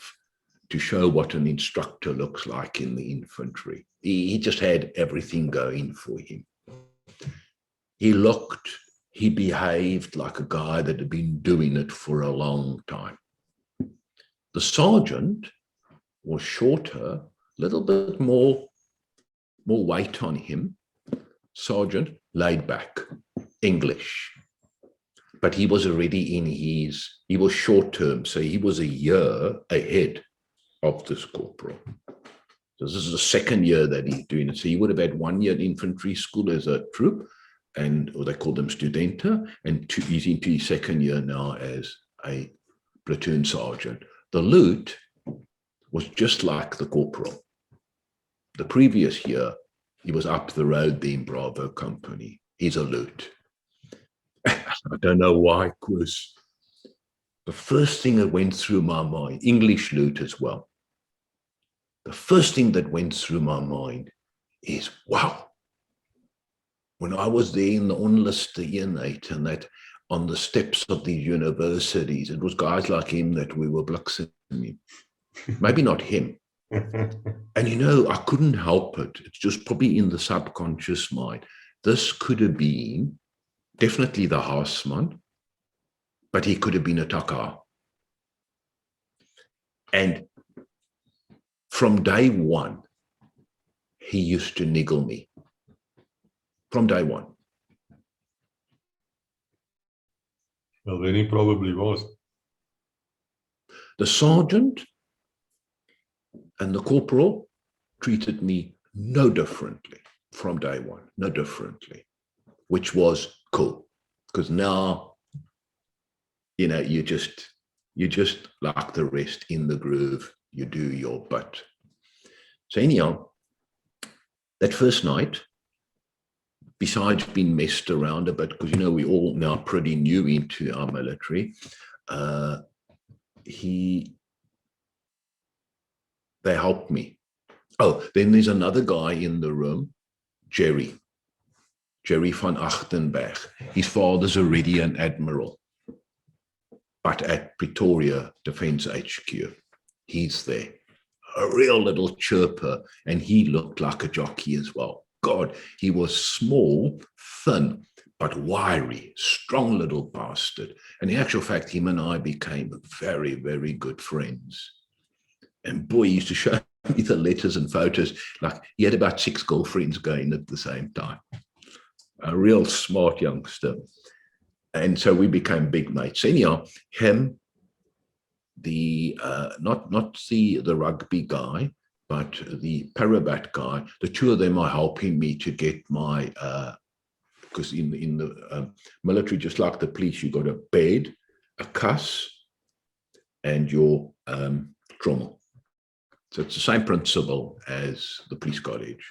to show what an instructor looks like in the infantry. He just had everything going for him. He behaved like a guy that had been doing it for a long time. The sergeant was shorter, a little bit more weight on him. Sergeant, laid back, English. But he was already he was short term, so he was a year ahead of this corporal. So this is the second year that he's doing it. So he would have had 1 year infantry school as a troop, or they call them studenta, and he's into his second year now as a platoon sergeant. The loot was just like the corporal. The previous year, he was up the road there in Bravo Company. He's a loot. I don't know why, Chris. The first thing that went through my mind, English loot as well. The first thing that went through my mind is, wow. When I was there in the onluste eenheid and that on the steps of these universities, it was guys like him that we were bliksing him. Maybe not him. And you know, I couldn't help it. It's just probably in the subconscious mind. This could have been definitely the houseman, but he could have been a taka. And from day one, he used to niggle me. From day one. Well, then he probably was. The sergeant and the corporal treated me no differently from day one, no differently, which was cool. Because now, you know, you just like the rest in the groove, you do your bit. So anyhow, that first night, besides being messed around a bit, because, you know, we all now pretty new into our military, they helped me. Oh, then there's another guy in the room, Jerry van Achtenberg. His father's already an admiral, but at Pretoria Defence HQ. He's there, a real little chirper, and he looked like a jockey as well. God, he was small, thin, but wiry, strong little bastard. And in actual fact, him and I became very, very good friends. And boy, he used to show me the letters and photos. Like he had about 6 girlfriends going at the same time. A real smart youngster. And so we became big mates. Anyhow, him, not the rugby guy, but the Parabat guy, the 2 of them are helping me to get my, because in the military, just like the police, you got a bed, a cuss, and your trommel. So it's the same principle as the police college.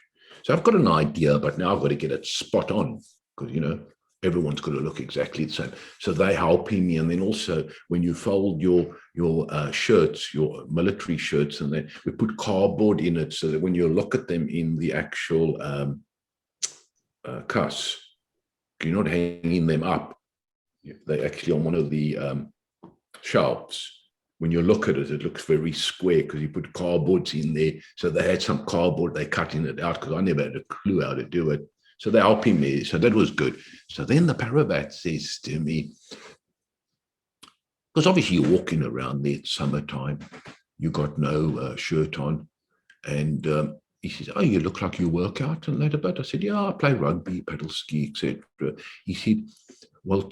So I've got an idea, but now I've got to get it spot on because, you know, everyone's got to look exactly the same. So they're helping me. And then also when you fold your shirts, your military shirts, and then we put cardboard in it so that when you look at them in the actual cuss, you're not hanging them up. They're actually on one of the shelves. When you look at it, it looks very square because you put cardboards in there. So they had some cardboard, they're cutting it out because I never had a clue how to do it. So they're helping me. So that was good. So then the Parabat says to me, because obviously you're walking around there, it's summertime, you got no shirt on. And he says, oh, you look like you work out and that a bit. I said, yeah, I play rugby, paddle ski, etc. He said, well,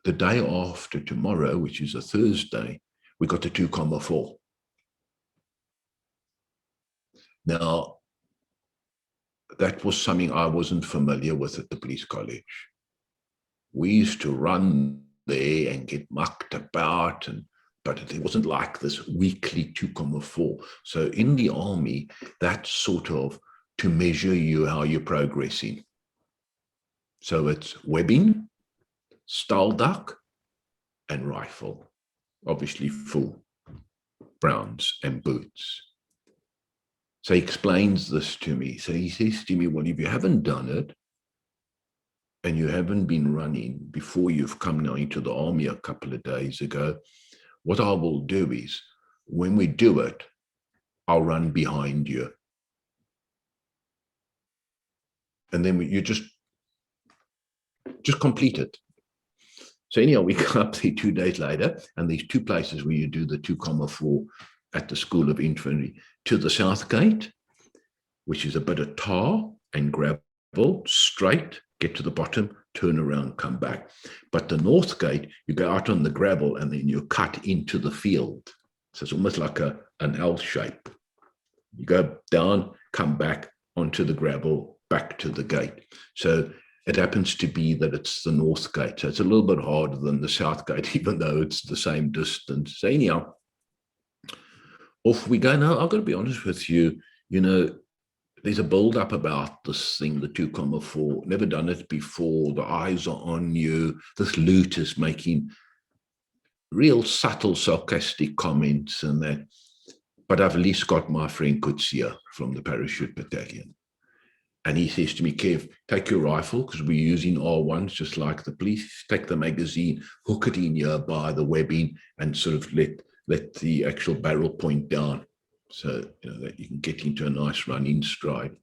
the day after tomorrow, which is a Thursday, we got the 2,4. Now, that was something I wasn't familiar with at the police college. We used to run there and get mucked about, but it wasn't like this weekly 2,4. So in the army, that sort of to measure you how you're progressing. So it's webbing, stalduck, and rifle, obviously full browns and boots. So he explains this to me. So he says to me, well, if you haven't done it and you haven't been running before you've come now into the army a couple of days ago, what I will do is when we do it, I'll run behind you. And then you just complete it. So anyhow, we go up there 2 days later, and there's 2 places where you do the 2,4 at the School of Infantry. To the south gate, which is a bit of tar and gravel, straight, get to the bottom, turn around, come back. But the north gate, you go out on the gravel and then you cut into the field. So it's almost like an L shape. You go down, come back onto the gravel, back to the gate. So it happens to be that it's the north gate. So it's a little bit harder than the south gate, even though it's the same distance. So anyhow, off we go. Now, I've got to be honest with you, there's a build-up about this thing, the 2,4. Never done it before. The eyes are on you. This loot is making real subtle, sarcastic comments and that. But I've at least got my friend Kutsia from the parachute battalion. And he says to me, Kev, take your rifle, because we're using R1s just like the police. Take the magazine, hook it in here by the webbing, and sort of let the actual barrel point down, so that you can get into a nice running stride.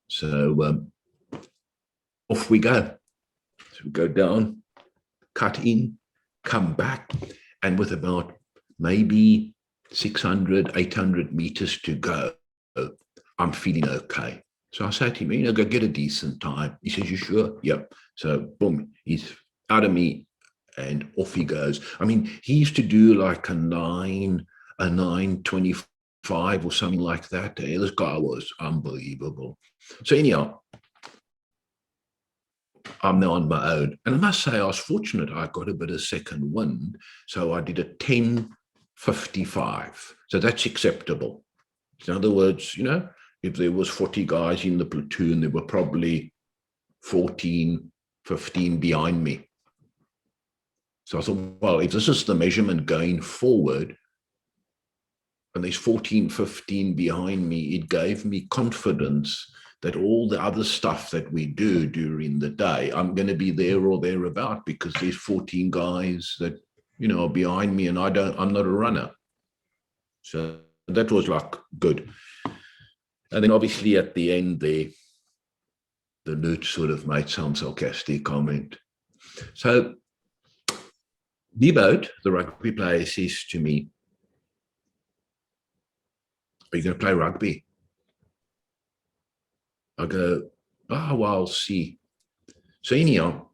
So off we go. So we go down, cut in, come back, and with about maybe 600, 800 meters to go, I'm feeling okay. So I say to him, go get a decent time. He says, you sure? Yep. So boom, he's out of me and off he goes. I mean, he used to do like a 9:25 or something like that. This guy was unbelievable. So anyhow, I'm now on my own. And I must say, I was fortunate. I got a bit of second wind. So I did a 10:55. So that's acceptable. In other words, if there was 40 guys in the platoon, there were probably 14, 15 behind me. So I thought, well, if this is the measurement going forward, and there's 14, 15 behind me, it gave me confidence that all the other stuff that we do during the day, I'm going to be there or thereabout, because there's 14 guys that, are behind me, and I'm not a runner. So that was like good. And then obviously at the end there, the loot sort of made some sarcastic comment. So Niboat, the rugby player, says to me, are you going to play rugby? I go, well, I'll see. So anyhow,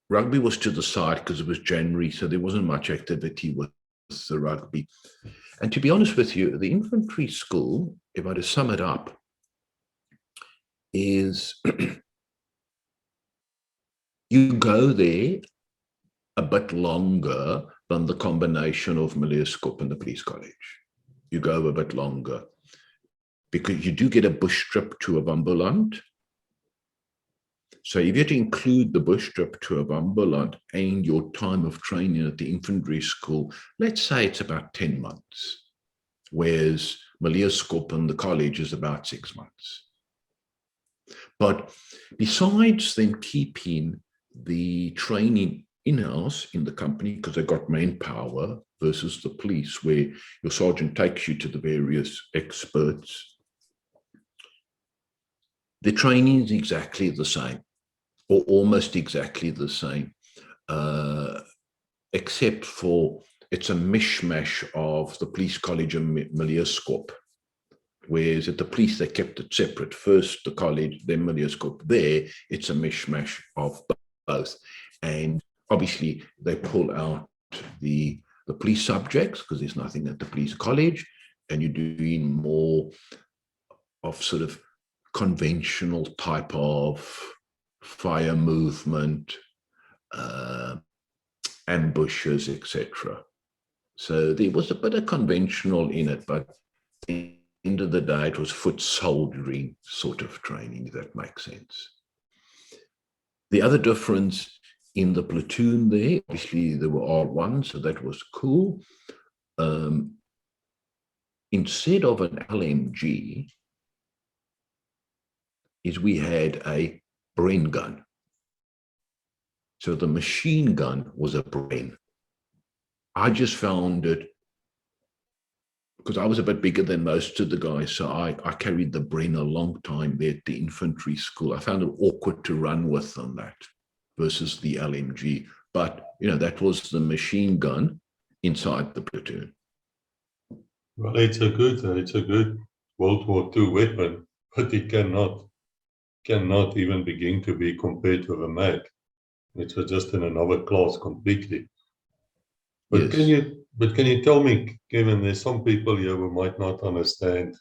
rugby was to the side because it was January, so there wasn't much activity with the rugby. And to be honest with you, the infantry school, if I were to sum it up, is you go there a bit longer than the combination of Milieuskop and the police college. You go a bit longer because you do get a bush trip to a Bungalow. So if you had to include the bush trip to a Bungalow and your time of training at the infantry school, let's say it's about 10 months, whereas Milieuskop and the college is about 6 months. But besides them keeping the training in-house in the company, because they've got manpower versus the police, where your sergeant takes you to the various experts, the training is exactly the same, or almost exactly the same, except for it's a mishmash of the police college and Milieuskop. Whereas at the police, they kept it separate. First the college, then Milieuskop. There, it's a mishmash of both. And obviously, they pull out the police subjects because there's nothing at the police college, and you're doing more of sort of conventional type of fire movement, ambushes, etc. So there was a bit of conventional in it, but end of the day, it was foot soldering sort of training, if that makes sense. The other difference in the platoon there, obviously there were R1, so that was cool. Instead of an LMG, is we had a Bren gun. So the machine gun was a Bren. I just found it, because I was a bit bigger than most of the guys, so I carried the Bren a long time there at the infantry school. I found it awkward to run with on that versus the LMG. But, you know, that was the machine gun inside the platoon. Well, it's a good World War II weapon, but it cannot even begin to be compared with a mag. It's just in another class completely. But Yes. can you tell me, Kevin, there's some people here who might not understand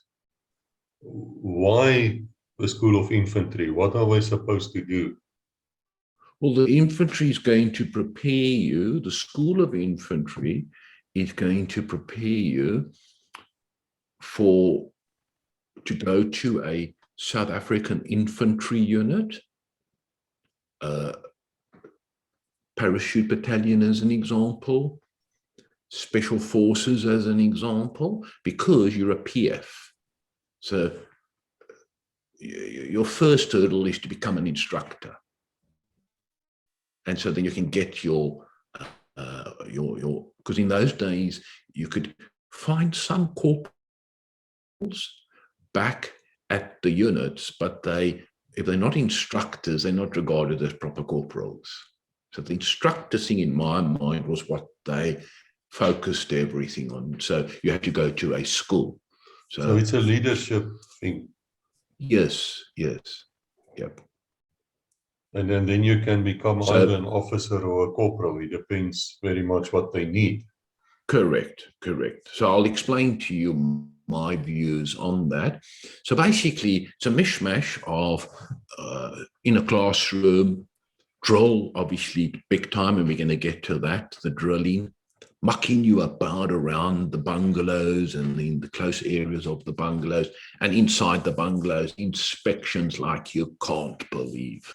why the School of Infantry, what are we supposed to do? Well, the infantry is going to prepare you, the School of Infantry is going to prepare you to go to a South African infantry unit, parachute battalion as an example, special forces as an example, because you're a PF. So your first hurdle is to become an instructor. And so then you can get your, because in those days you could find some corporals back at the units, but if they're not instructors, they're not regarded as proper corporals. So the instructor thing in my mind was what they focused everything on. So you had to go to a school. So it's a leadership thing. Yes, yep. And then you can become either an officer or a corporal. It depends very much what they need. Correct. So I'll explain to you my views on that. So basically, it's a mishmash of in a classroom, drill, obviously big time, and we're going to get to that, the drilling, mucking you about around the bungalows and in the close areas of the bungalows, and inside the bungalows, inspections like you can't believe.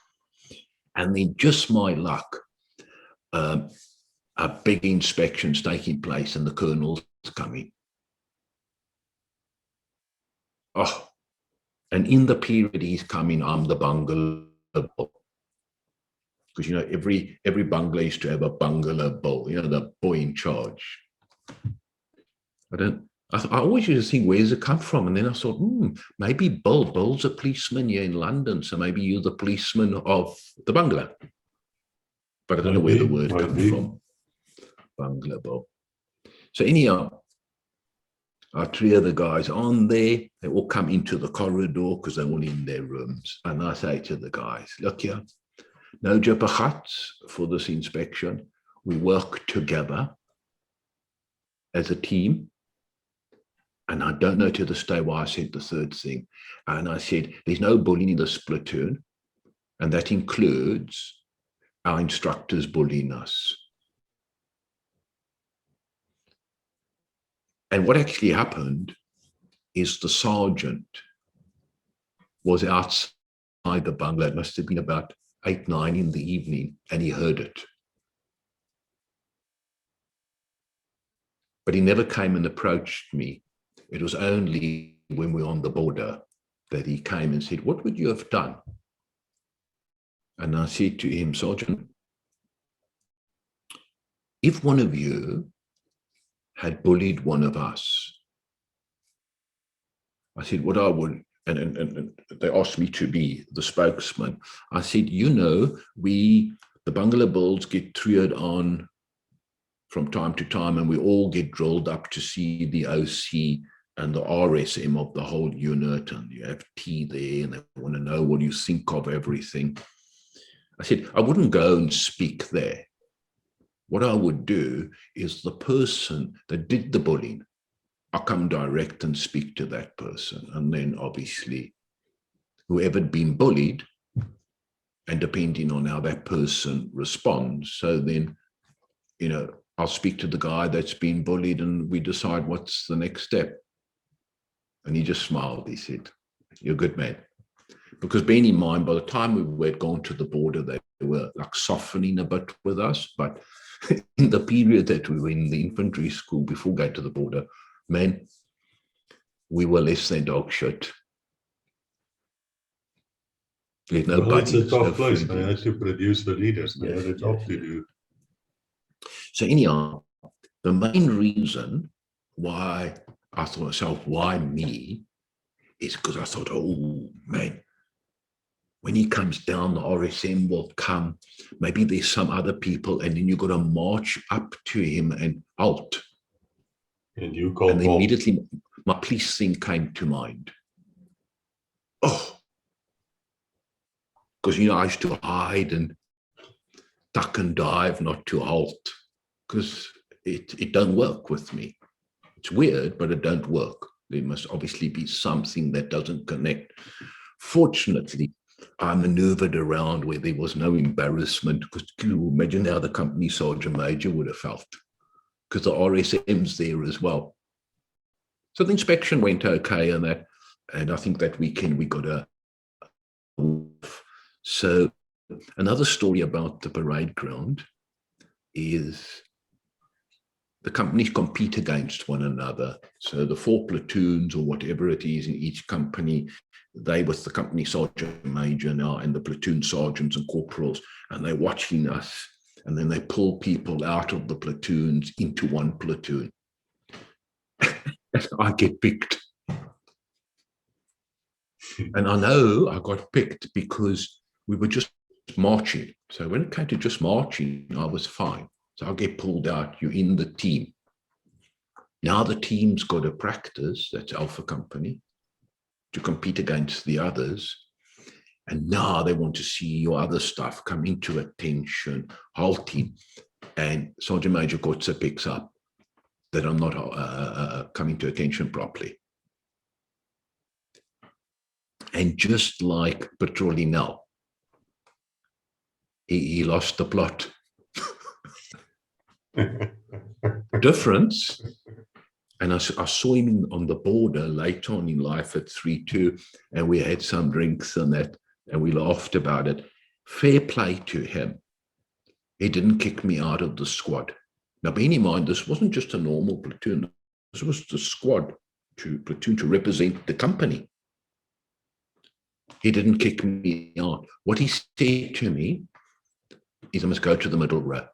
And then just my luck, a big inspection's taking place and the colonel's coming. Oh, and in the period he's coming, I'm the bungalow bull. Because, you know, every bungalow used to have a bungalow bull, you know, the boy in charge. I always used to think, where does it come from? And then I thought, maybe Bill's a policeman here in London, so maybe you're the policeman of the bungalow. But I don't know where the word comes from. Bungalow Bull. So anyhow, our three other guys on there, they all come into the corridor because they're all in their rooms. And I say to the guys, look here, no jabberhats for this inspection. We work together as a team. And I don't know to this day why I said the third thing. And I said, there's no bullying in this platoon. And that includes our instructors bullying us. And what actually happened is the sergeant was outside the bungalow. It must have been about 8, 9 in the evening, and he heard it. But he never came and approached me. It was only when we were on the border that he came and said, what would you have done? And I said to him, Sergeant, if one of you had bullied one of us, I said, what I would, and they asked me to be the spokesman. I said, you know, the bungalow bulls get thrilled on from time to time, and we all get drilled up to see the OC and the RSM of the whole unit, and you have T there, and they want to know what you think of everything. I said, I wouldn't go and speak there. What I would do is the person that did the bullying, I'll come direct and speak to that person. And then obviously whoever had been bullied, and depending on how that person responds, so then, you know, I'll speak to the guy that's been bullied and we decide what's the next step. And he just smiled. He said, "You're a good man." Because bearing in mind, by the time we had gone to the border, they were like softening a bit with us. But in the period that we were in the infantry school before going to the border, man, we were less than dog shit. There's no Well, it's a buddies, no tough place. I had friendlies. to produce the leaders. They had a job to do. So anyhow, the main reason why I thought to myself, why me, is because I thought, oh man, when he comes down, the RSM will come. Maybe there's some other people, and then you've got to march up to him and halt. And you called And immediately my police thing came to mind. Oh, because, you know, I used to hide and duck and dive, not to halt, because it don't work with me. It's weird, but it don't work. There must obviously be something that doesn't connect. Fortunately, I maneuvered around where there was no embarrassment, because can you imagine how the company sergeant major would have felt? Because the RSM's there as well. So the inspection went okay, and I think that weekend we got a. So another story about the parade ground is the companies compete against one another. So the 4 platoons or whatever it is in each company, they with the company sergeant major now and the platoon sergeants and corporals, and they're watching us, and then they pull people out of the platoons into one platoon. I get picked. And I know I got picked because we were just marching. So when it came to just marching, I was fine. So I'll get pulled out, you're in the team. Now the team's got to practice, that's Alpha Company, to compete against the others. And now they want to see your other stuff come into attention, halting. And Sergeant Major Kotze picks up that I'm not coming to attention properly. And just like Petrolinel, he lost the plot. Difference. And I saw him on the border later on in life at 3-2, and we had some drinks and that, and we laughed about it. Fair play to him. He didn't kick me out of the squad. Now, bear in mind, this wasn't just a normal platoon. This was the squad platoon to represent the company. He didn't kick me out. What he said to me is, I must go to the middle row.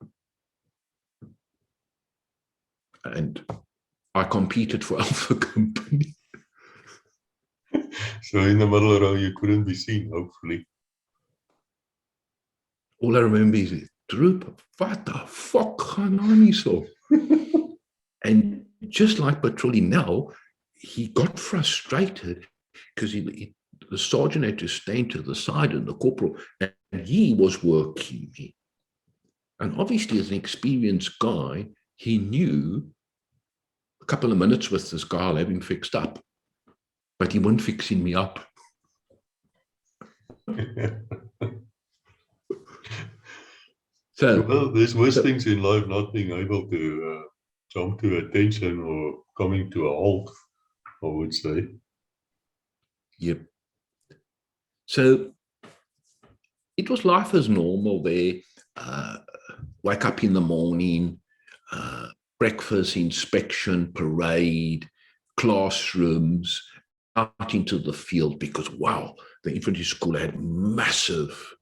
And I competed for Alpha Company. So in the middle row, you couldn't be seen, hopefully. All I remember is, Troop, what the fuck gaan on hier so? And just like patrolling now, he got frustrated because the sergeant had to stand to the side and the corporal, and he was working me. And obviously, as an experienced guy, he knew a couple of minutes with this guy, I'll have him fixed up. But he wasn't fixing me up. So, well, there's worse things in life, not being able to jump to attention or coming to a halt, I would say. Yep. So it was life as normal there. Wake up in the morning, breakfast, inspection, parade, classrooms, out into the field, because, wow, the infantry school had massive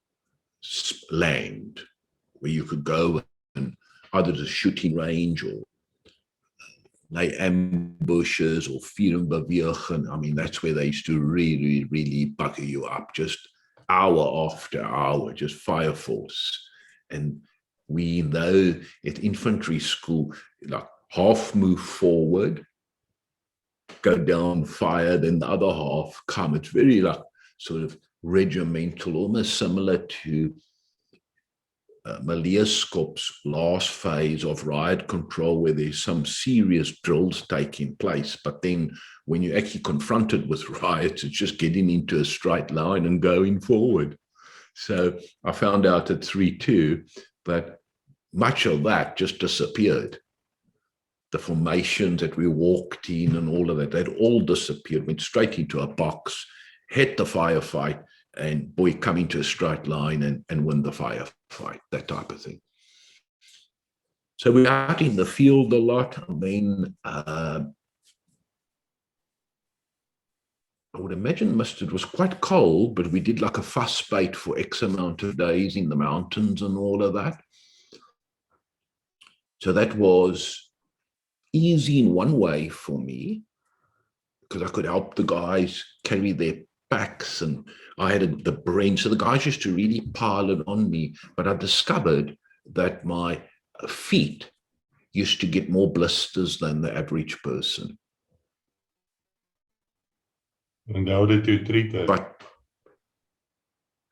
land where you could go and either the shooting range or lay ambushes or vuurbeweeg. I mean, that's where they used to really, really bugger you up, just hour after hour, just fire force. And we know at infantry school, like half move forward, go down, fire, then the other half come. It's very like sort of regimental, almost similar to Maleerskop's last phase of riot control, where there's some serious drills taking place. But then when you're actually confronted with riots, it's just getting into a straight line and going forward. So I found out at 3-2 that much of that just disappeared. the formations that we walked in and all of that, they'd all disappeared, went straight into a box, had the firefight, and boy, come into a straight line and win the firefight, that type of thing. So we're out in the field a lot. And then I would imagine it was quite cold, but we did like a fuss bait for X amount of days in the mountains and all of that. So that was easy in one way for me, because I could help the guys carry their packs, and I had the brain. So the guys used to really pile it on me, but I discovered that my feet used to get more blisters than the average person. And how did you treat that? But,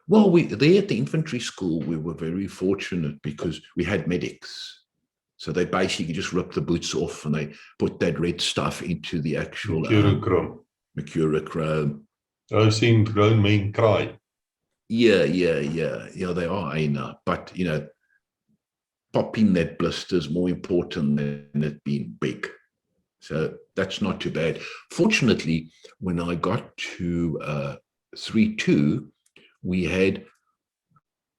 well, there at the infantry school, we were very fortunate because we had medics. So they basically just ripped the boots off and they put that red stuff into the actual mercurochrome. I've seen grown men cry. Yeah, they are, Aina. But, popping that blister is more important than it being big. So that's not too bad. Fortunately, when I got to 3-2, we had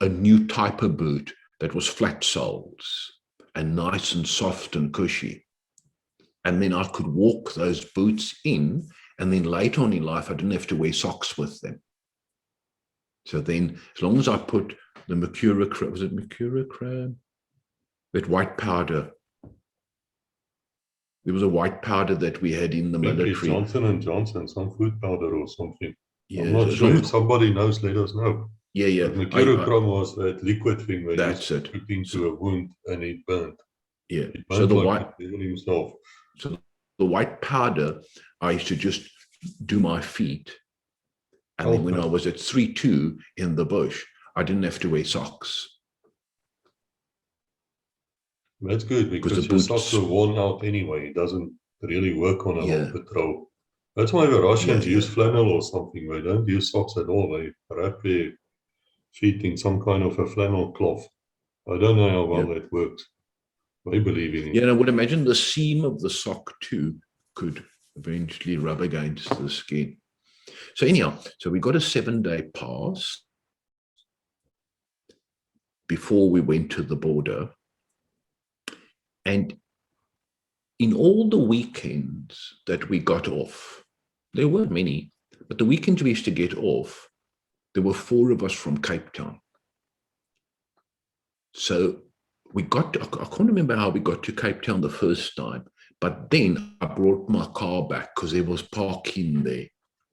a new type of boot that was flat soles and nice and soft and cushy. And then I could walk those boots in, and then later on in life, I didn't have to wear socks with them. So then, as long as I put the mercurochrome, was it mercurochrome? That white powder. There was a white powder that we had in the military. Johnson & Johnson, some food powder or something. Yeah, I'm not sure. If somebody knows, let us know. Yeah. But mercurochrome was that liquid thing that that's you it. put into a wound and it burnt. Yeah. It burnt so like the devil himself. So the white powder, I used to just do my feet. And then when I was at 3-2 in the bush, I didn't have to wear socks. That's good, because your socks are worn out anyway. It doesn't really work on a long patrol. That's why the Russians use flannel or something. They don't use socks at all. They wrap their feet in some kind of a flannel cloth. I don't know how well that works. They believe in it. Yeah, and I would imagine the seam of the sock too could eventually rub against the skin. So anyhow, so we got a 7-day pass before we went to the border. And in all the weekends that we got off, there weren't many, but the weekends we used to get off, there were 4 of us from Cape Town. So we got, I can't remember how we got to Cape Town the first time, but then I brought my car back because there was parking there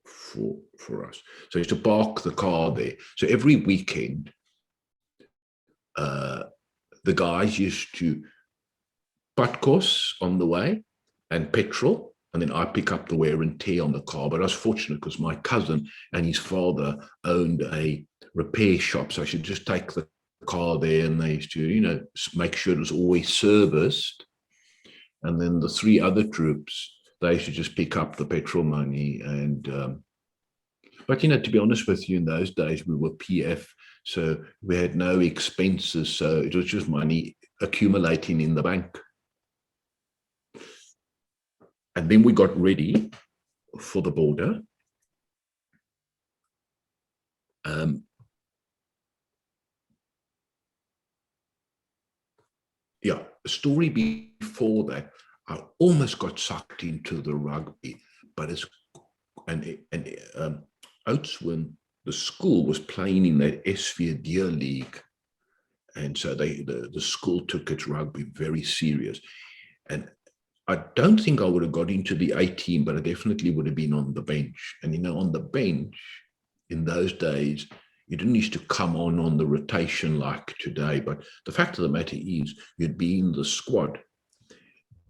for us. So I used to park the car there. So every weekend, the guys used to butt course on the way and petrol, and then I pick up the wear and tear on the car. But I was fortunate because my cousin and his father owned a repair shop, so I should just take the car there, and they used to, make sure it was always serviced. And then the 3 other troops, they used to just pick up the petrol money. And but to be honest with you, in those days we were PF, so we had no expenses, so it was just money accumulating in the bank. And then we got ready for the border. A story before that, I almost got sucked into the rugby, but Oudtshoorn, the school was playing in that SVD league, and so the school took its rugby very serious. And I don't think I would have got into the A team, but I definitely would have been on the bench. And on the bench in those days, you didn't used to come on the rotation like today, but the fact of the matter is you'd be in the squad.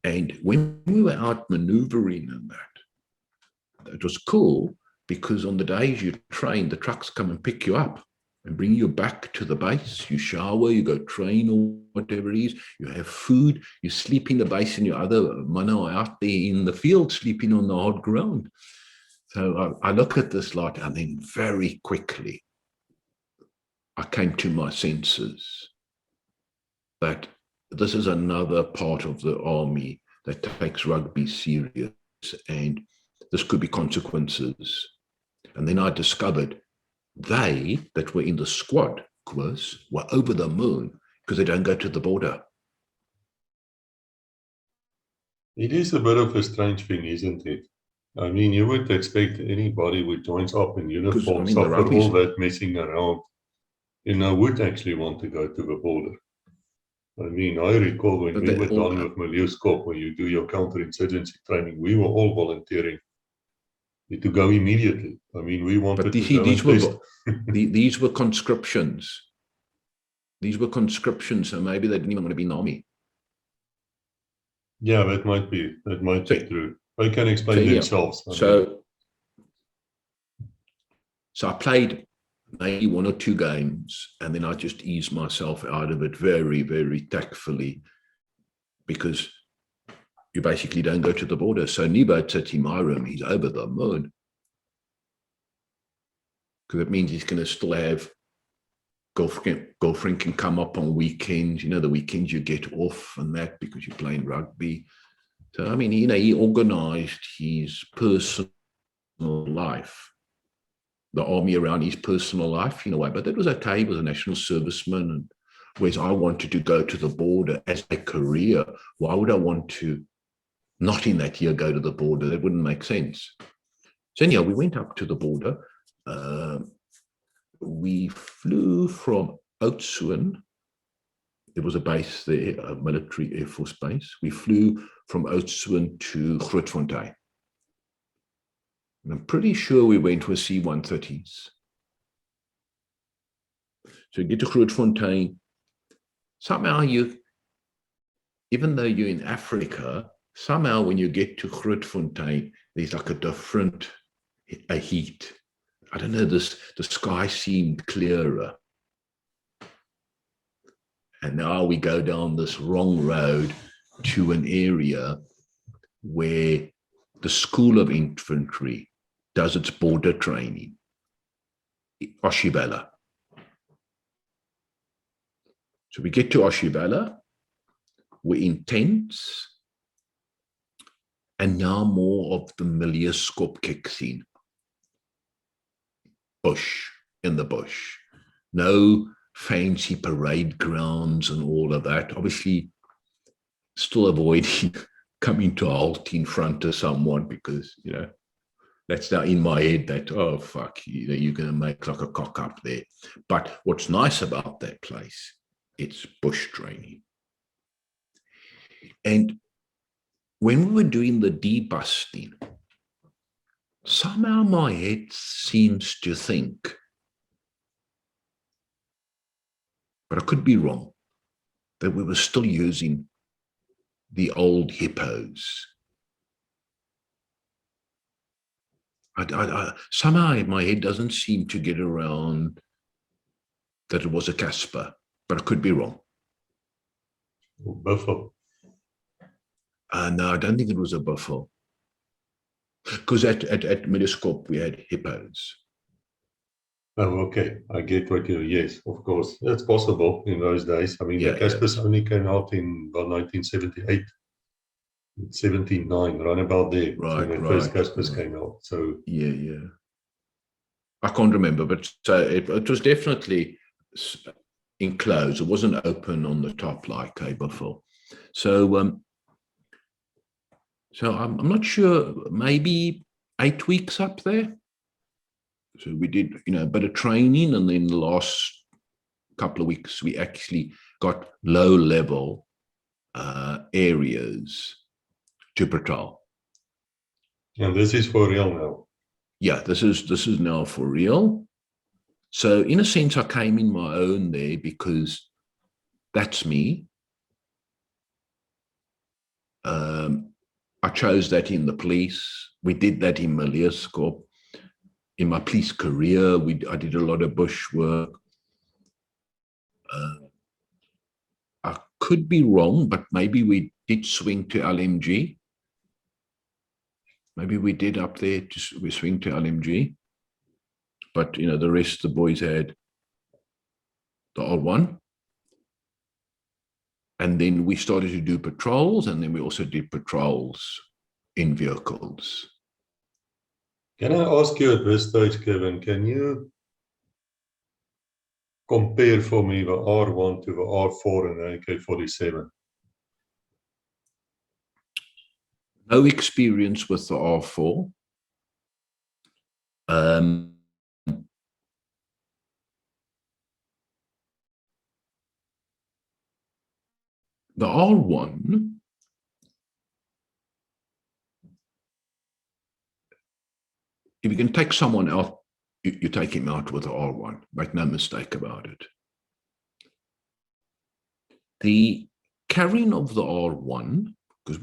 And when we were out maneuvering and that, it was cool because on the days you train, the trucks come and pick you up and bring you back to the base. You shower, you go train or whatever it is, you have food, you sleep in the base, and your other mano are out there in the field sleeping on the hard ground. So I look at this lot, and then very quickly, I came to my senses that this is another part of the army that takes rugby serious, and this could be consequences. And then I discovered they that were in the squad quiz were over the moon because they don't go to the border. It is a bit of a strange thing, isn't it? I mean, you would expect anybody who joins up in uniform, the suffer rugby's- all that messing around, would actually want to go to the border. I mean, I recall when But we they were all- done with Milieuskop, where you do your counterinsurgency training, we were all volunteering to go immediately. I mean, we wanted But to go these and were test. these were conscriptions. These were conscriptions, so maybe they didn't even want to be in the army. Yeah, that might be true. They can explain So, yeah. themselves. I mean, So I played maybe 1 or 2 games, and then I just eased myself out of it very, very tactfully, because you basically don't go to the border. So Nebo sits in my room, he's over the moon, because it means he's going to still have girlfriend can come up on weekends, the weekends you get off and that, because you're playing rugby. So, I mean, he organized his personal life, the army around his personal life in a way, but that was okay. He was a national serviceman, and whereas I wanted to go to the border as a career, why would I want to not in that year go to the border? That wouldn't make sense. So anyhow, we went up to the border. We flew from Oudtshoorn. There was a base there, a military Air Force base. We flew from Oudtshoorn to Grootfontein. And I'm pretty sure we went with C-130s. So you get to Grootfontein. Somehow even though you're in Africa, somehow when you get to Grootfontein, there's like a heat. I don't know, the sky seemed clearer. And now we go down this wrong road to an area where the School of Infantry does its border training, Oshibela. So we get to Oshibela, we're in tents, and now more of the Milieuskop kicks in. In the bush. No fancy parade grounds and all of that. Obviously, still avoiding coming to a halt in front of someone, because, that's now in my head that, oh, fuck, you're going to make like a cock up there. But what's nice about that place, it's bush training. And when we were doing the debusting, somehow my head seems to think, but I could be wrong, that we were still using the old hippos. Somehow my head doesn't seem to get around that it was a Casper, but I could be wrong. Buffalo. No, I don't think it was a buffalo. Because at Milieuskop we had hippos. Oh, okay. I get what yes, of course. That's possible in those days. I mean, Yeah, the Caspers only came out in about 1978, 79, around about there. Right, when the right, first Caspers right. came out. So Yeah. I can't remember, but it was definitely enclosed. It wasn't open on the top like a buffalo. So I'm not sure, maybe 8 weeks up there. So we did, a bit of training, and then the last couple of weeks we actually got low-level areas to patrol. and this is for real now. Yeah, this is now for real. So in a sense, I came in my own there, because that's me. I chose that in the police. We did that in Milieuskop. In my police career, I did a lot of bush work. I could be wrong, but maybe we did swing to LMG. Maybe we did up there, we swing to LMG. But, the rest of the boys had the R1. And then we started to do patrols, and then we also did patrols in vehicles. Can I ask you at this stage, Kevin, can you compare for me the R1 to the R4 and the AK-47? No experience with the R4. The R1, if you can take someone out, you take him out with the R1. Make no mistake about it. The carrying of the R1, because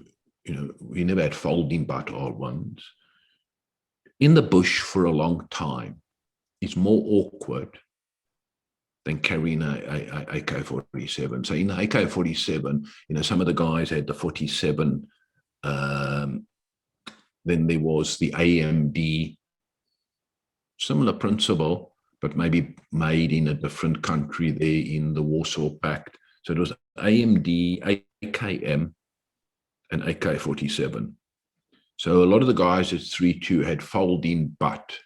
we never had folding butt R1s, in the bush for a long time, is more awkward than carrying a AK-47. So in the AK-47, some of the guys had the 47. Then there was the AMD, similar principle, but maybe made in a different country there in the Warsaw Pact. So it was AMD, AKM, and AK-47. So a lot of the guys at 3.2 had folding butt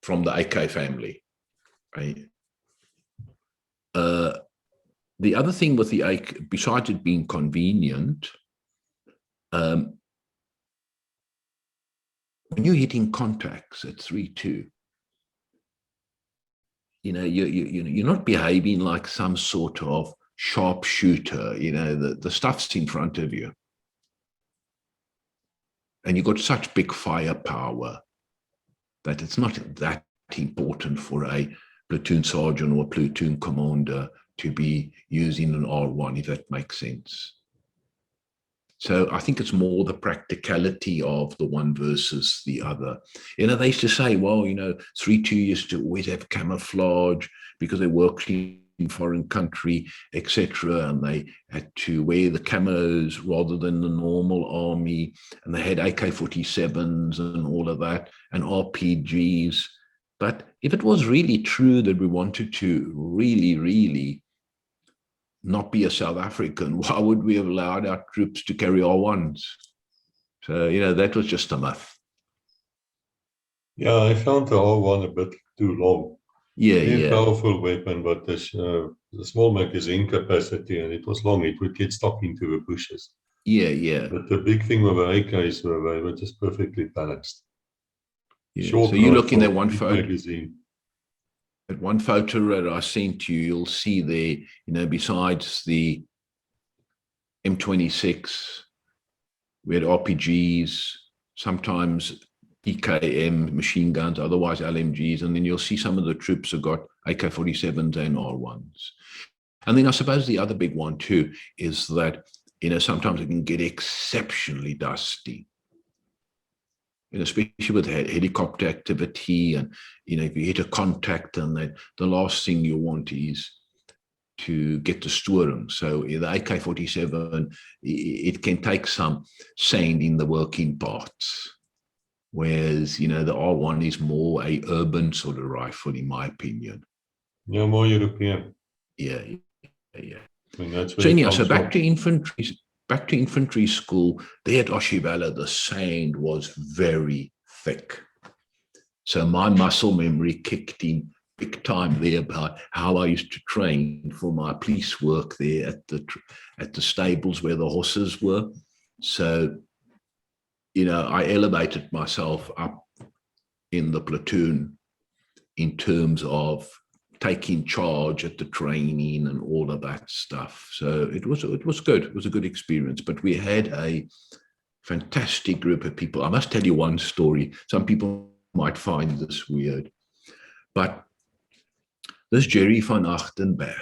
from the AK family. Right? The other thing with the AK, besides it being convenient, when you're hitting contacts at 3.2, you're not behaving like some sort of sharpshooter. The stuff's in front of you, and you've got such big firepower that it's not that important for a platoon sergeant or platoon commander to be using an R1, if that makes sense. So I think it's more the practicality of the one versus the other. They used to say, well, 3.2 used to always have camouflage because they worked in foreign country, etc. And they had to wear the camos rather than the normal army. And they had AK-47s and all of that and RPGs. But if it was really true that we wanted to really, really not be a South African, why would we have allowed our troops to carry R1s? So, that was just a myth. Yeah, I found the R1 a bit too long. Yeah. Powerful weapon, but the small magazine capacity, and it was long. It would get stuck into the bushes. Yeah. But the big thing with the AKs were they were just perfectly balanced. Yeah. Short so you're looking rifle, at one big photo. magazine. At one photo that I sent you, you'll see there, besides the M26, we had RPGs, sometimes EKM machine guns, otherwise LMGs, and then you'll see some of the troops have got AK-47s and R1s. And then I suppose the other big one too is that, sometimes it can get exceptionally dusty. Especially with helicopter activity, and if you hit a contact, and the last thing you want is to get the storing. So the AK-47, it can take some sand in the working parts, whereas the R1 is more a urban sort of rifle, in my opinion. Yeah, more European. Yeah. I mean, that's So anyhow, back to infantry school, there at Oshibala, the sand was very thick. So my muscle memory kicked in big time there about how I used to train for my police work there at the stables where the horses were. So, I elevated myself up in the platoon in terms of taking charge at the training and all of that stuff. So it was good. It was a good experience. But we had a fantastic group of people. I must tell you one story. Some people might find this weird, but this Jerry van Achtenberg,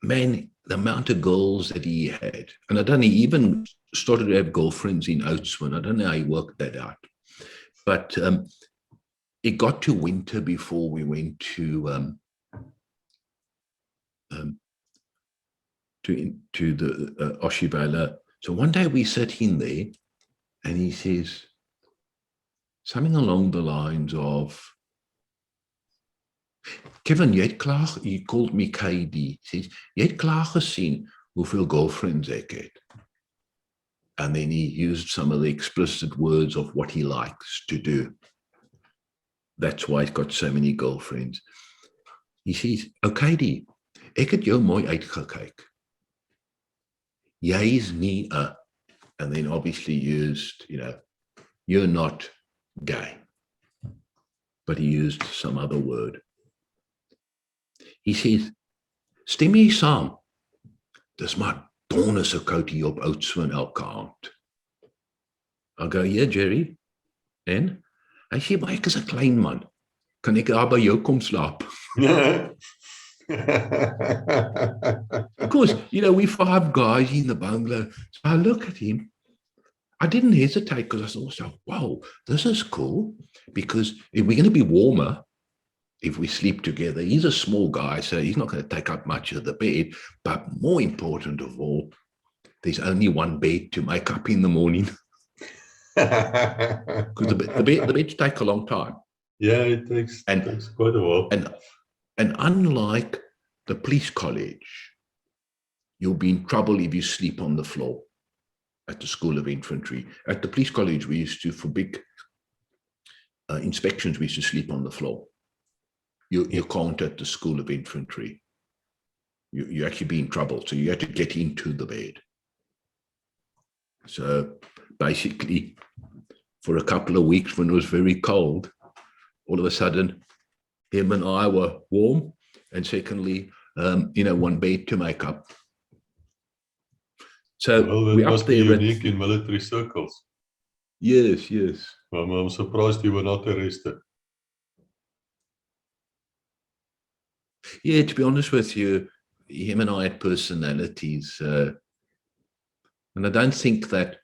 man, the amount of girls that he had, and I don't know, he even started to have girlfriends in Oudtshoorn. I don't know how he worked that out, but it got to winter before we went to the Oshibala. So one day we sit in there, and he says something along the lines of, Kevin, he called me KD. He says, jy het klaar gesien hoeveel girlfriends ek het. And then he used some of the explicit words of what he likes to do. That's why he's got so many girlfriends. He says, okay, die, ek het jou mooi uitgekyk. Jy is nie a, and then obviously used, you're not gay. But he used some other word. He says, stem jy saam? Dis maar donne se koud hier op Oudtshoorn elke aand. I go, yeah, Jerry. En? Hy sê, maar ek is 'n klein man. Kan ek daar by jou kom slaap? Because, we 5 guys in the bungalow. So I look at him. I didn't hesitate because I thought, wow, this is cool. Because if we're going to be warmer, if we sleep together, he's a small guy, so he's not going to take up much of the bed. But more important of all, there's only one bed to make up in the morning. Because the beds take a long time. Yeah, it takes quite a while. And unlike the police college, you'll be in trouble if you sleep on the floor at the School of Infantry. At the police college, we used to, for big inspections, we used to sleep on the floor. You can't at the School of Infantry. You actually be in trouble, so you had to get into the bed. So basically, for a couple of weeks when it was very cold, all of a sudden, him and I were warm, and secondly, one bed to make up. So that must be unique in military circles. Yes. I'm surprised you were not arrested. Yeah, to be honest with you, him and I had personalities, and I don't think that,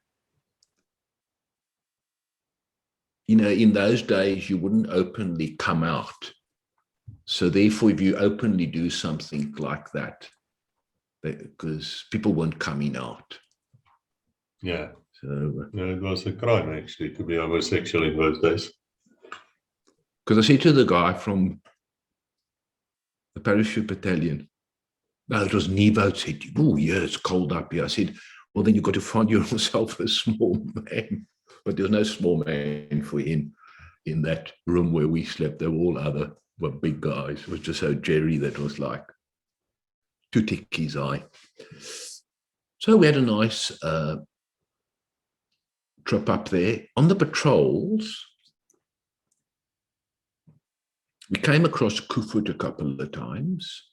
in those days, you wouldn't openly come out. So therefore, if you openly do something like that, because people weren't coming out. Yeah. So it was a crime, actually, to be homosexual in those days. Because I said to the guy from the parachute battalion, no, it was Nevo, said, oh, yeah, it's cold up here. I said, well, then you've got to find yourself a small man. But there was no small man for him in that room where we slept. They were were big guys. It was just so Jerry that was like to tick his eye. So we had a nice trip up there. On the patrols, we came across Kufut a couple of times.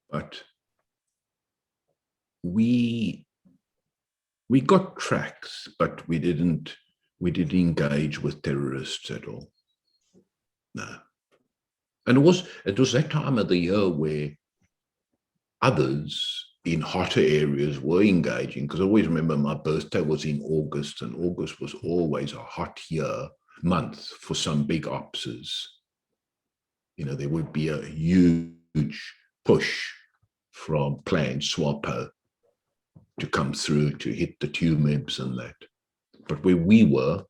But we got tracks, but we didn't engage with terrorists at all. No. And it was that time of the year where others in hotter areas were engaging, because I always remember my birthday was in August, and August was always a hot month for some big opses. There would be a huge push from Clan Swapo to come through to hit the Tumebs and that. But where we were,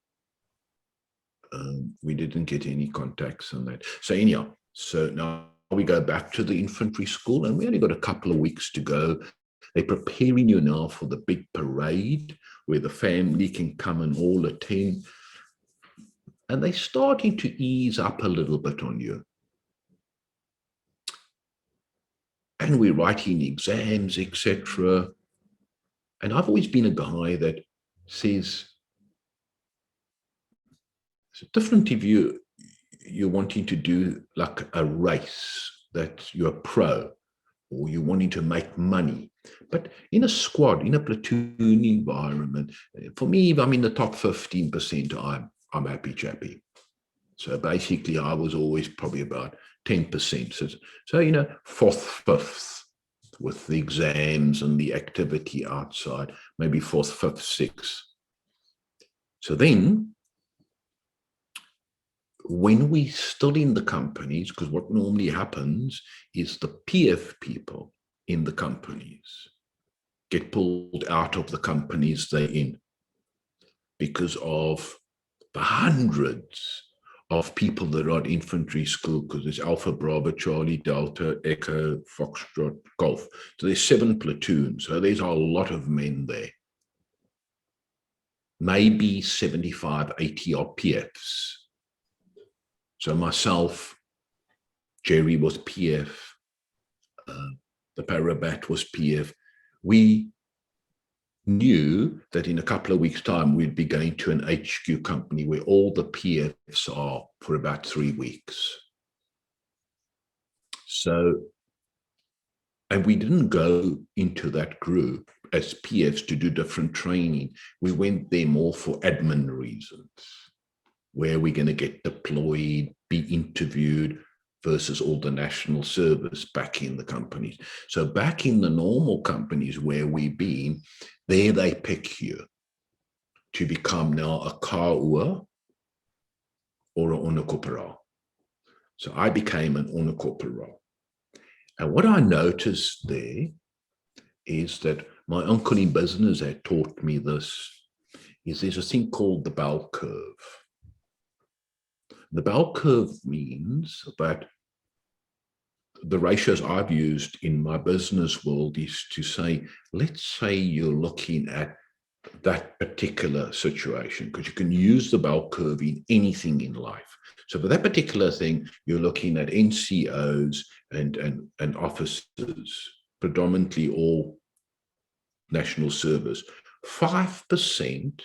we didn't get any contacts on that. So anyhow, so now we go back to the infantry school, and we only got a couple of weeks to go. They're preparing you now for the big parade where the family can come and all attend. And they're starting to ease up a little bit on you. And we're writing exams, etc. And I've always been a guy that says, it's different if you're wanting to do like a race that you're pro, or you're wanting to make money. But in a squad, in a platoon environment, for me, if I'm in the top 15%, I'm happy chappy. So basically, I was always probably about 10%. So fourth, fifth, with the exams and the activity outside, maybe fourth, fifth, sixth. So then, when we still in the companies, because what normally happens is the PF people in the companies get pulled out of the companies they're in because of the hundreds of people that are at infantry school, because there's Alpha, Bravo, Charlie, Delta, Echo, Foxtrot, Golf. So there's 7 platoons. So there's a lot of men there. Maybe 75, 80 are PFs. So myself, Jerry was PF, the Parabat was PF. We knew that in a couple of weeks' time, we'd be going to an HQ company where all the PFs are for about 3 weeks. So, and we didn't go into that group as PFs to do different training. We went there more for admin reasons. Where we're going to get deployed, be interviewed, versus all the national service back in the companies. So back in the normal companies where we've been, there they pick you to become now a kaua or an onderkorporaal. So I became an onderkorporaal. And what I noticed there is that my uncle in business had taught me this, is there's a thing called the bell curve. The bell curve means that the ratios I've used in my business world is to say, let's say you're looking at that particular situation, because you can use the bell curve in anything in life. So for that particular thing, you're looking at NCOs and officers, predominantly all national service. 5%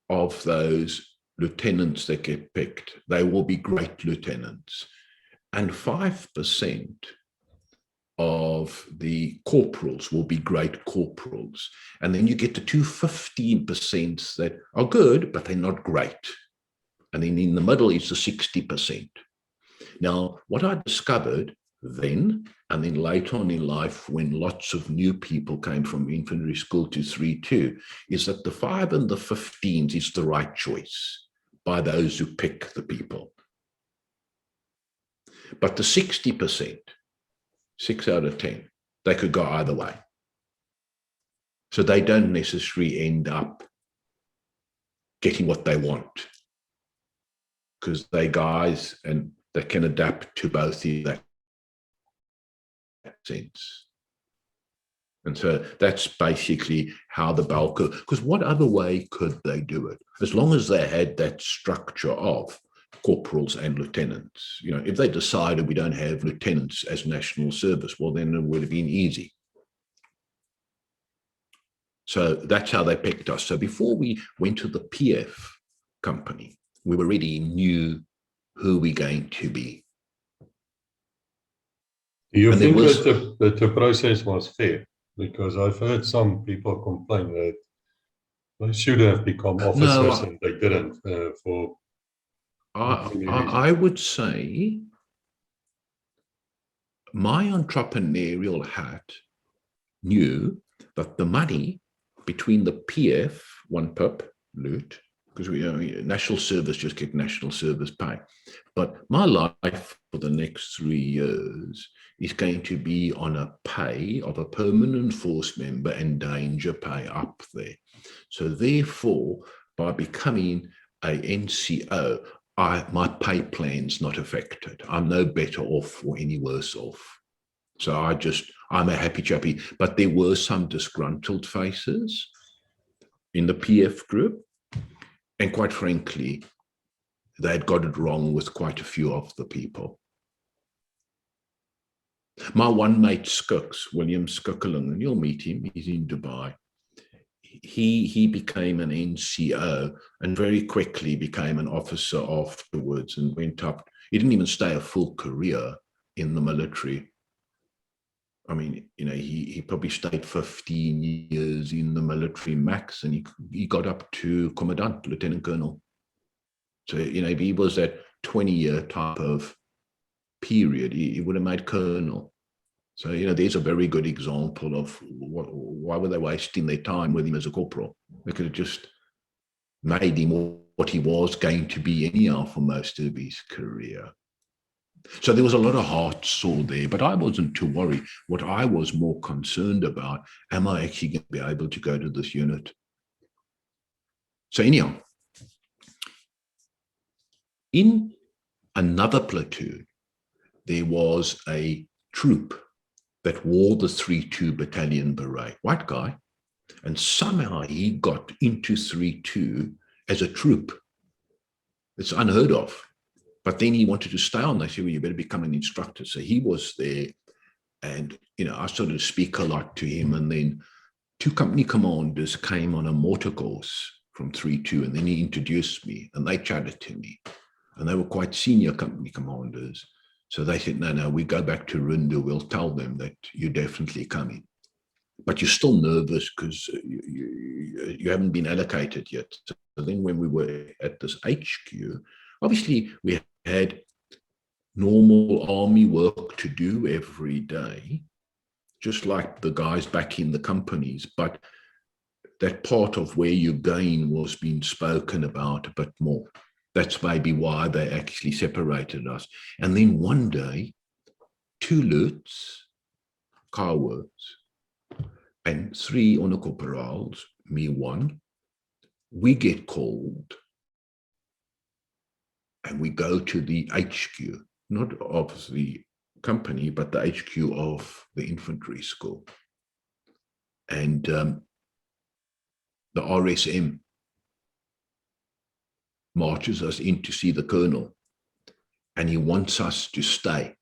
of those lieutenants that get picked, they will be great lieutenants. And 5% of the corporals will be great corporals. And then you get the 15% that are good, but they're not great. And then in the middle is the 60%. Now, what I discovered then, and then later on in life, when lots of new people came from infantry school to 3-2, is that the 5 and the 15s is the right choice by those who pick the people. But the 60%, 6 out of 10, they could go either way. So they don't necessarily end up getting what they want, because they're guys and they can adapt to both in that sense. And so that's basically how the bell curve, because what other way could they do it? As long as they had that structure of corporals and lieutenants. You know, if they decided we don't have lieutenants as national service, well, then it would have been easy. So that's how they picked us. So before we went to the PF company, we already knew who we're going to be. Do you think that the process was fair? Because I've heard some people complain that they should have become officers and they didn't for I would say my entrepreneurial hat knew that the money between the PF, 1 pip, loot, because we national service just get national service pay. But my life for the next 3 years is going to be on a pay of a permanent force member and danger pay up there. So therefore, by becoming a NCO, my pay plan's not affected. I'm no better off or any worse off. So I'm a happy chappy. But there were some disgruntled faces in the PF group. And quite frankly, they had got it wrong with quite a few of the people. My one mate, Skooks, William Skookeling, and you'll meet him, he's in Dubai. He became an NCO and very quickly became an officer afterwards and went up. He didn't even stay a full career in the military. I mean, you know, he probably stayed 15 years in the military max, and he got up to commandant, lieutenant colonel. So, you know, if he was that 20-year type of period, he would have made colonel. So, you know, there's a very good example of why were they wasting their time with him as a corporal? They could have just made him what he was going to be anyhow for most of his career. So there was a lot of heart sore there, but I wasn't too worried. What I was more concerned about, am I actually going to be able to go to this unit? So anyhow, in another platoon, there was a troop that wore the 3-2 battalion beret, white guy, and somehow he got into 3-2 as a troop. It's unheard of. But then he wanted to stay on. They said, well, you better become an instructor. So he was there, and I started to speak a lot to him, and then 2 company commanders came on a mortar course from 3-2, and then he introduced me, and they chatted to me, and they were quite senior company commanders. So they said, no, we go back to Rundu, we'll tell them that you're definitely coming. But you're still nervous because you haven't been allocated yet. So then when we were at this HQ, obviously we had normal army work to do every day, just like the guys back in the companies, but that part of where you're going was being spoken about a bit more. That's maybe why they actually separated us. And then one day, 2 Lutz, cowards, and 3 ondercorporals, me 1, we get called and we go to the HQ, not of the company, but the HQ of the infantry school. And the RSM marches us in to see the colonel, and he wants us to stay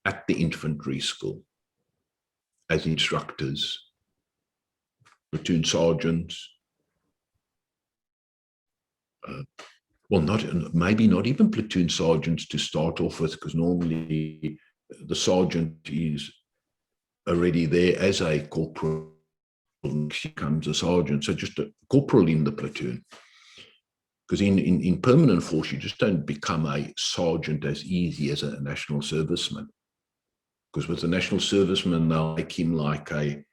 at the infantry school as instructors, platoon sergeants, maybe not even platoon sergeants to start off with, because normally the sergeant is already there as a corporal, she becomes a sergeant, so just a corporal in the platoon. Because in permanent force, you just don't become a sergeant as easy as a national serviceman. Because with the national serviceman, they'll make him like a,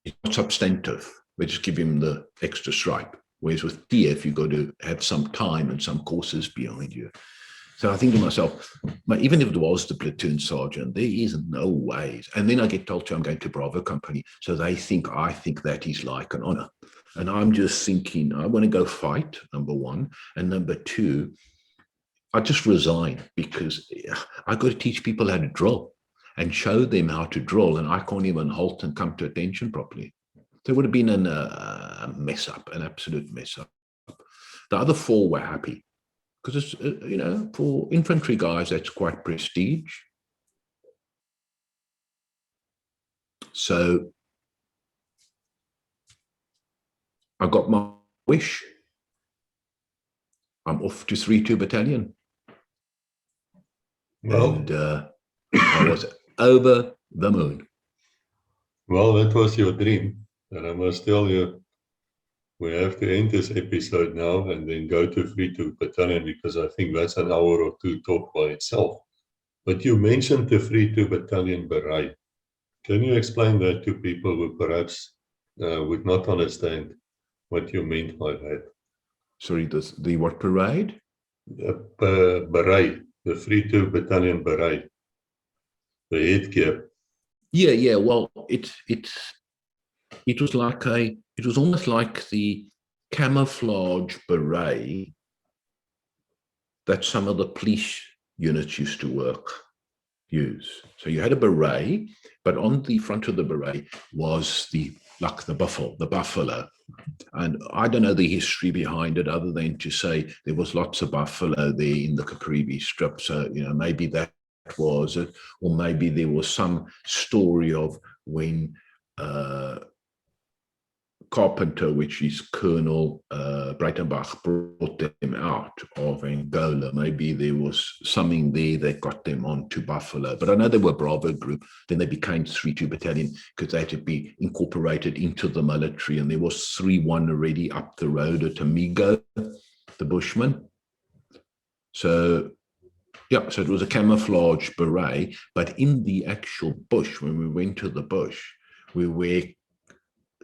it's not substantive. They just give him the extra stripe. Whereas with TF, you've got to have some time and some courses behind you. So I think to myself, even if it was the platoon sergeant, there is no ways. And then I get told I'm going to Bravo Company. So I think that is like an honor. And I'm just thinking, I want to go fight, number 1. And number 2, I just resign, because I've got to teach people how to drill and show them how to drill. And I can't even halt and come to attention properly. There would have been a mess up, an absolute mess up. The other 4 were happy, because it's, for infantry guys, that's quite prestige. So I got my wish. I'm off to 3-2 Battalion. Well, and I was over the moon. Well, that was your dream. And I must tell you, we have to end this episode now and then go to 3-2 Battalion, because I think that's an hour or 2 talk by itself. But you mentioned the 3-2 Battalion beret. Can you explain that to people who perhaps would not understand what you meant by that? Sorry, the what parade? Beret, the 3-2 Battalion beret, the headgear. Yeah. Well, it was like it was almost like the camouflage beret that some of the police units used to use. So you had a beret, but on the front of the beret was the buffalo. And I don't know the history behind it, other than to say there was lots of buffalo there in the Caprivi strip. So, maybe that was it, or maybe there was some story of when Carpenter, which is Colonel Breitenbach, brought them out of Angola. Maybe there was something there that got them onto Buffalo. But I know they were Bravo Group. Then they became 3-2 Battalion because they had to be incorporated into the military. And there was 3-1 already up the road at Amigo, the Bushman. So, yeah, so it was a camouflage beret. But in the actual bush, when we went to the bush, we wear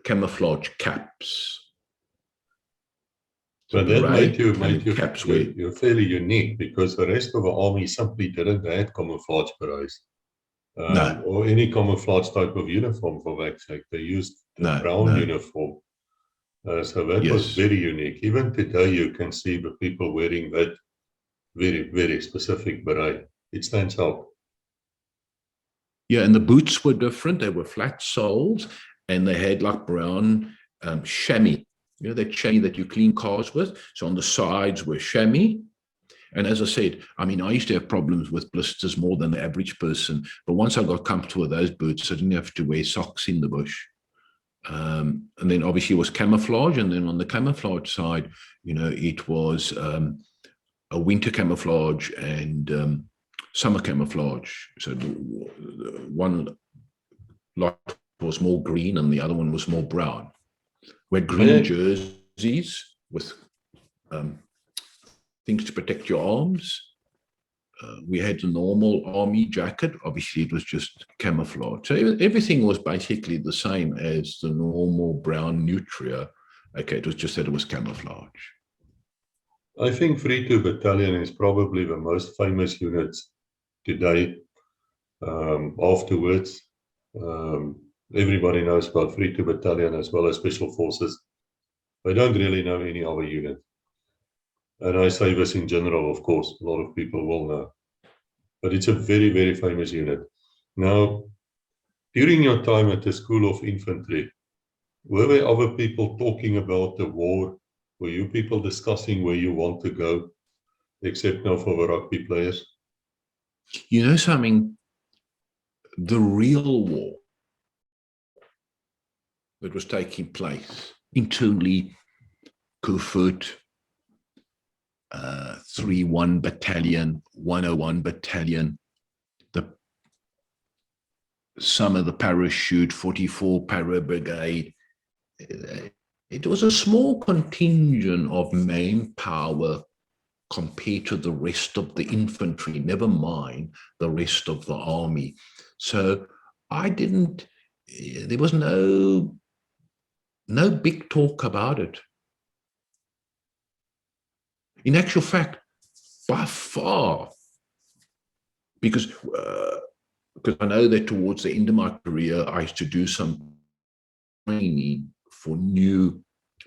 camouflage caps. But that made you fairly unique, because the rest of the army simply didn't have camouflage berets. No. Or any camouflage type of uniform, for that sake. They used the brown uniform. So that was Yes. very unique. Even today, you can see the people wearing that very, very specific beret. It stands out. Yeah, and the boots were different. They were flat soles, and they had like brown chamois. You know, that chamois that you clean cars with. So on the sides were chamois. And as I said, I mean, I used to have problems with blisters more than the average person. But once I got comfortable with those boots, I didn't have to wear socks in the bush. And then obviously it was camouflage. And then on the camouflage side, you know, it was a winter camouflage and summer camouflage. So the one lot was more green and the other one was more brown. We had green jerseys with things to protect your arms. We had the normal army jacket. Obviously, it was just camouflage. So everything was basically the same as the normal brown nutria. Okay, it was just that it was camouflage. I think 3-2 Battalion is probably the most famous units today. Afterwards, everybody knows about 3-2 Battalion as well as Special Forces. They don't really know any other unit. And I say this in general, of course, a lot of people will know. But it's a very, very famous unit. Now, during your time at the School of Infantry, were there other people talking about the war? Were you people discussing where you want to go, except now for the rugby players? You know something? The real war that was taking place internally, Kufut, 3-1 Battalion, 101 Battalion, some of the parachute, 44 Para Brigade. It was a small contingent of manpower compared to the rest of the infantry, never mind the rest of the army. So there was no big talk about it. In actual fact, by far, because I know that towards the end of my career, I used to do some training for new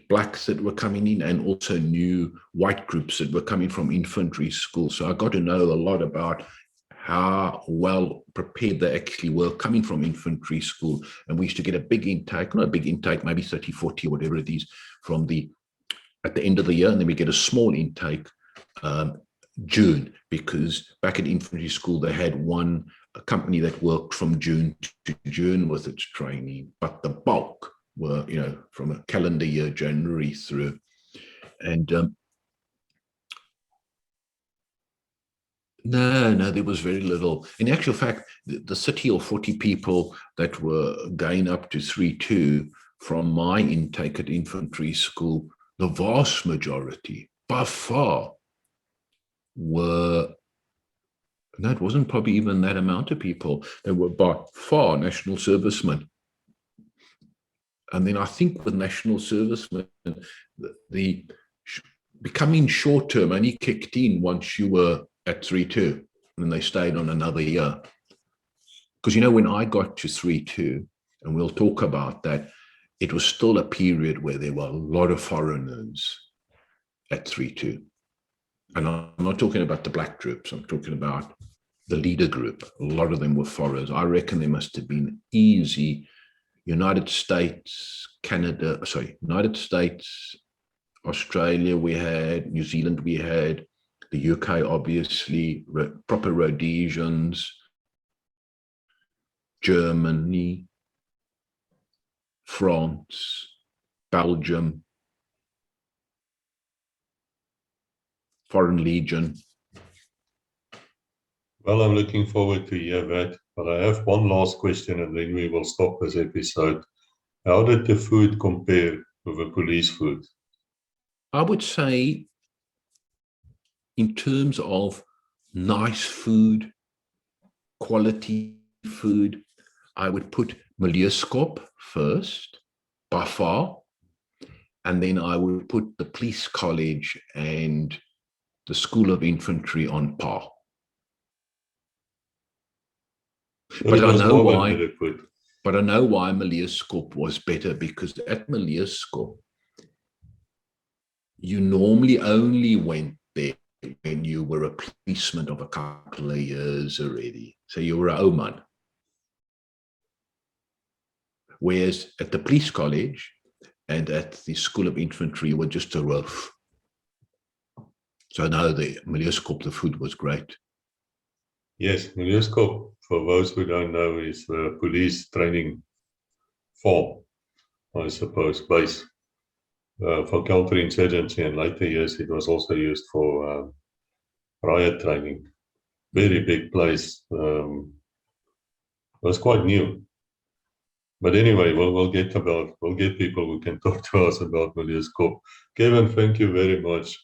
blacks that were coming in and also new white groups that were coming from infantry school. So I got to know a lot about how well prepared they actually were coming from infantry school. And we used to get a big intake, not a big intake, maybe 30, 40, whatever it is, at the end of the year. And then we get a small intake June, because back at infantry school, they had a company that worked from June to June with its training, but the bulk were, you know, from a calendar year, January through. And no, there was very little. In actual fact, the 30 or 40 people that were going up to 3-2 from my intake at infantry school, the vast majority, by far, were, no, it wasn't probably even that amount of people. They were by far national servicemen. And then I think with national servicemen, the becoming short term only kicked in once you were at 3-2, and they stayed on another year. Because, you know, when I got to 3-2, and we'll talk about that, it was still a period where there were a lot of foreigners at 3-2. And I'm not talking about the black troops, I'm talking about the leader group. A lot of them were foreigners. I reckon there must have been easy United States, Australia we had, New Zealand we had, the UK obviously, proper Rhodesians, Germany, France, Belgium, Foreign Legion. Well, I'm looking forward to hear that. But I have one last question and then we will stop this episode. How did the food compare with the police food? I would say, in terms of nice food, quality food, I would put Milieuskop first, by far. And then I would put the police college and the School of Infantry on par. But I know why. But I know why Milieuskop was better, because at Milieuskop, you normally only went there when you were a policeman of a couple of years already. So you were a Oman. Whereas at the police college and at the School of Infantry, you were just a roof. So now the Milieuskop, the food was great. Yes, Milieuskop, for those who don't know, is the police training farm, I suppose, base for counterinsurgency. And later years, it was also used for riot training. Very big place. Was quite new. But anyway, we'll get people who can talk to us about Milieuskop. Kevin, thank you very much.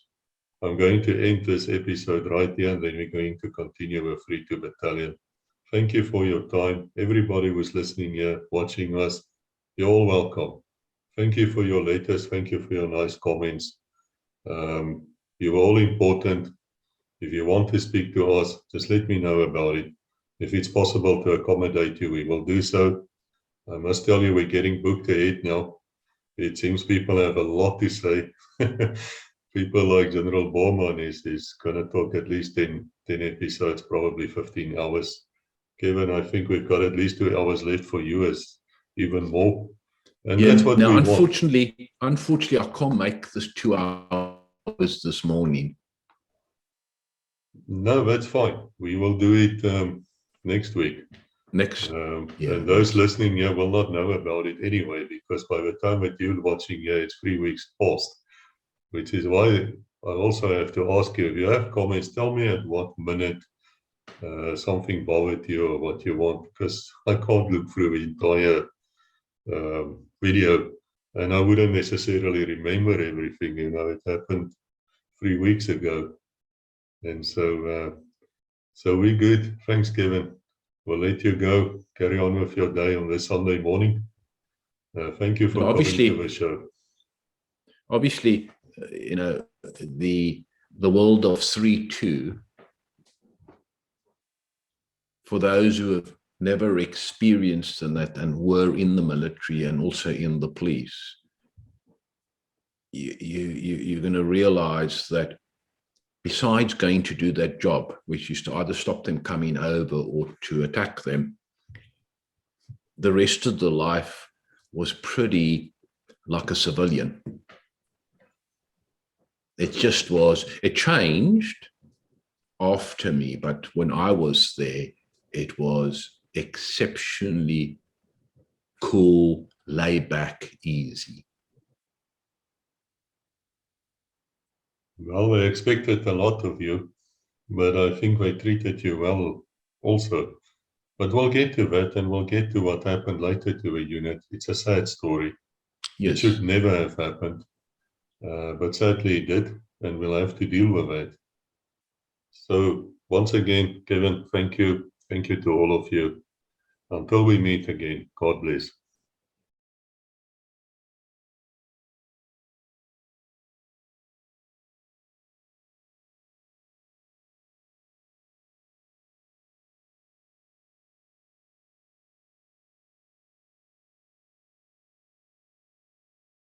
I'm going to end this episode right here, and then we're going to continue with 3-2 Battalion. Thank you for your time. Everybody who's listening here, watching us, you're all welcome. Thank you for your letters. Thank you for your nice comments. You're all important. If you want to speak to us, just let me know about it. If it's possible to accommodate you, we will do so. I must tell you, we're getting booked ahead now. It seems people have a lot to say. People like General Bormann is going to talk at least 10 episodes, probably 15 hours. Kevin, I think we've got at least 2 hours left for you, as even more. And yeah, that's what now, we unfortunately, I can't make this 2 hours this morning. No, that's fine. We will do it next week. And those listening here will not know about it anyway, because by the time that you're watching here, it's 3 weeks past. Which is why I also have to ask you, if you have comments, tell me at what minute something bothered you or what you want, because I can't look through the entire video and I wouldn't necessarily remember everything. You know, it happened 3 weeks ago. And so we're good. Thanks, Kevin. We'll let you go. Carry on with your day on this Sunday morning. Thank you for coming to the show. Obviously, you know, the world of 3-2, for those who have never experienced that and were in the military and also in the police, you're going to realize that besides going to do that job, which is to either stop them coming over or to attack them, the rest of the life was pretty like a civilian. It just was. It changed after me, but when I was there, it was exceptionally cool, laid back, easy. Well, they expected a lot of you, but I think they treated you well also. But we'll get to that, and we'll get to what happened later to a unit. It's a sad story. Yes. It should never have happened. But sadly it did, and we'll have to deal with that. So once again, Kevin, thank you. Thank you to all of you. Until we meet again, God bless.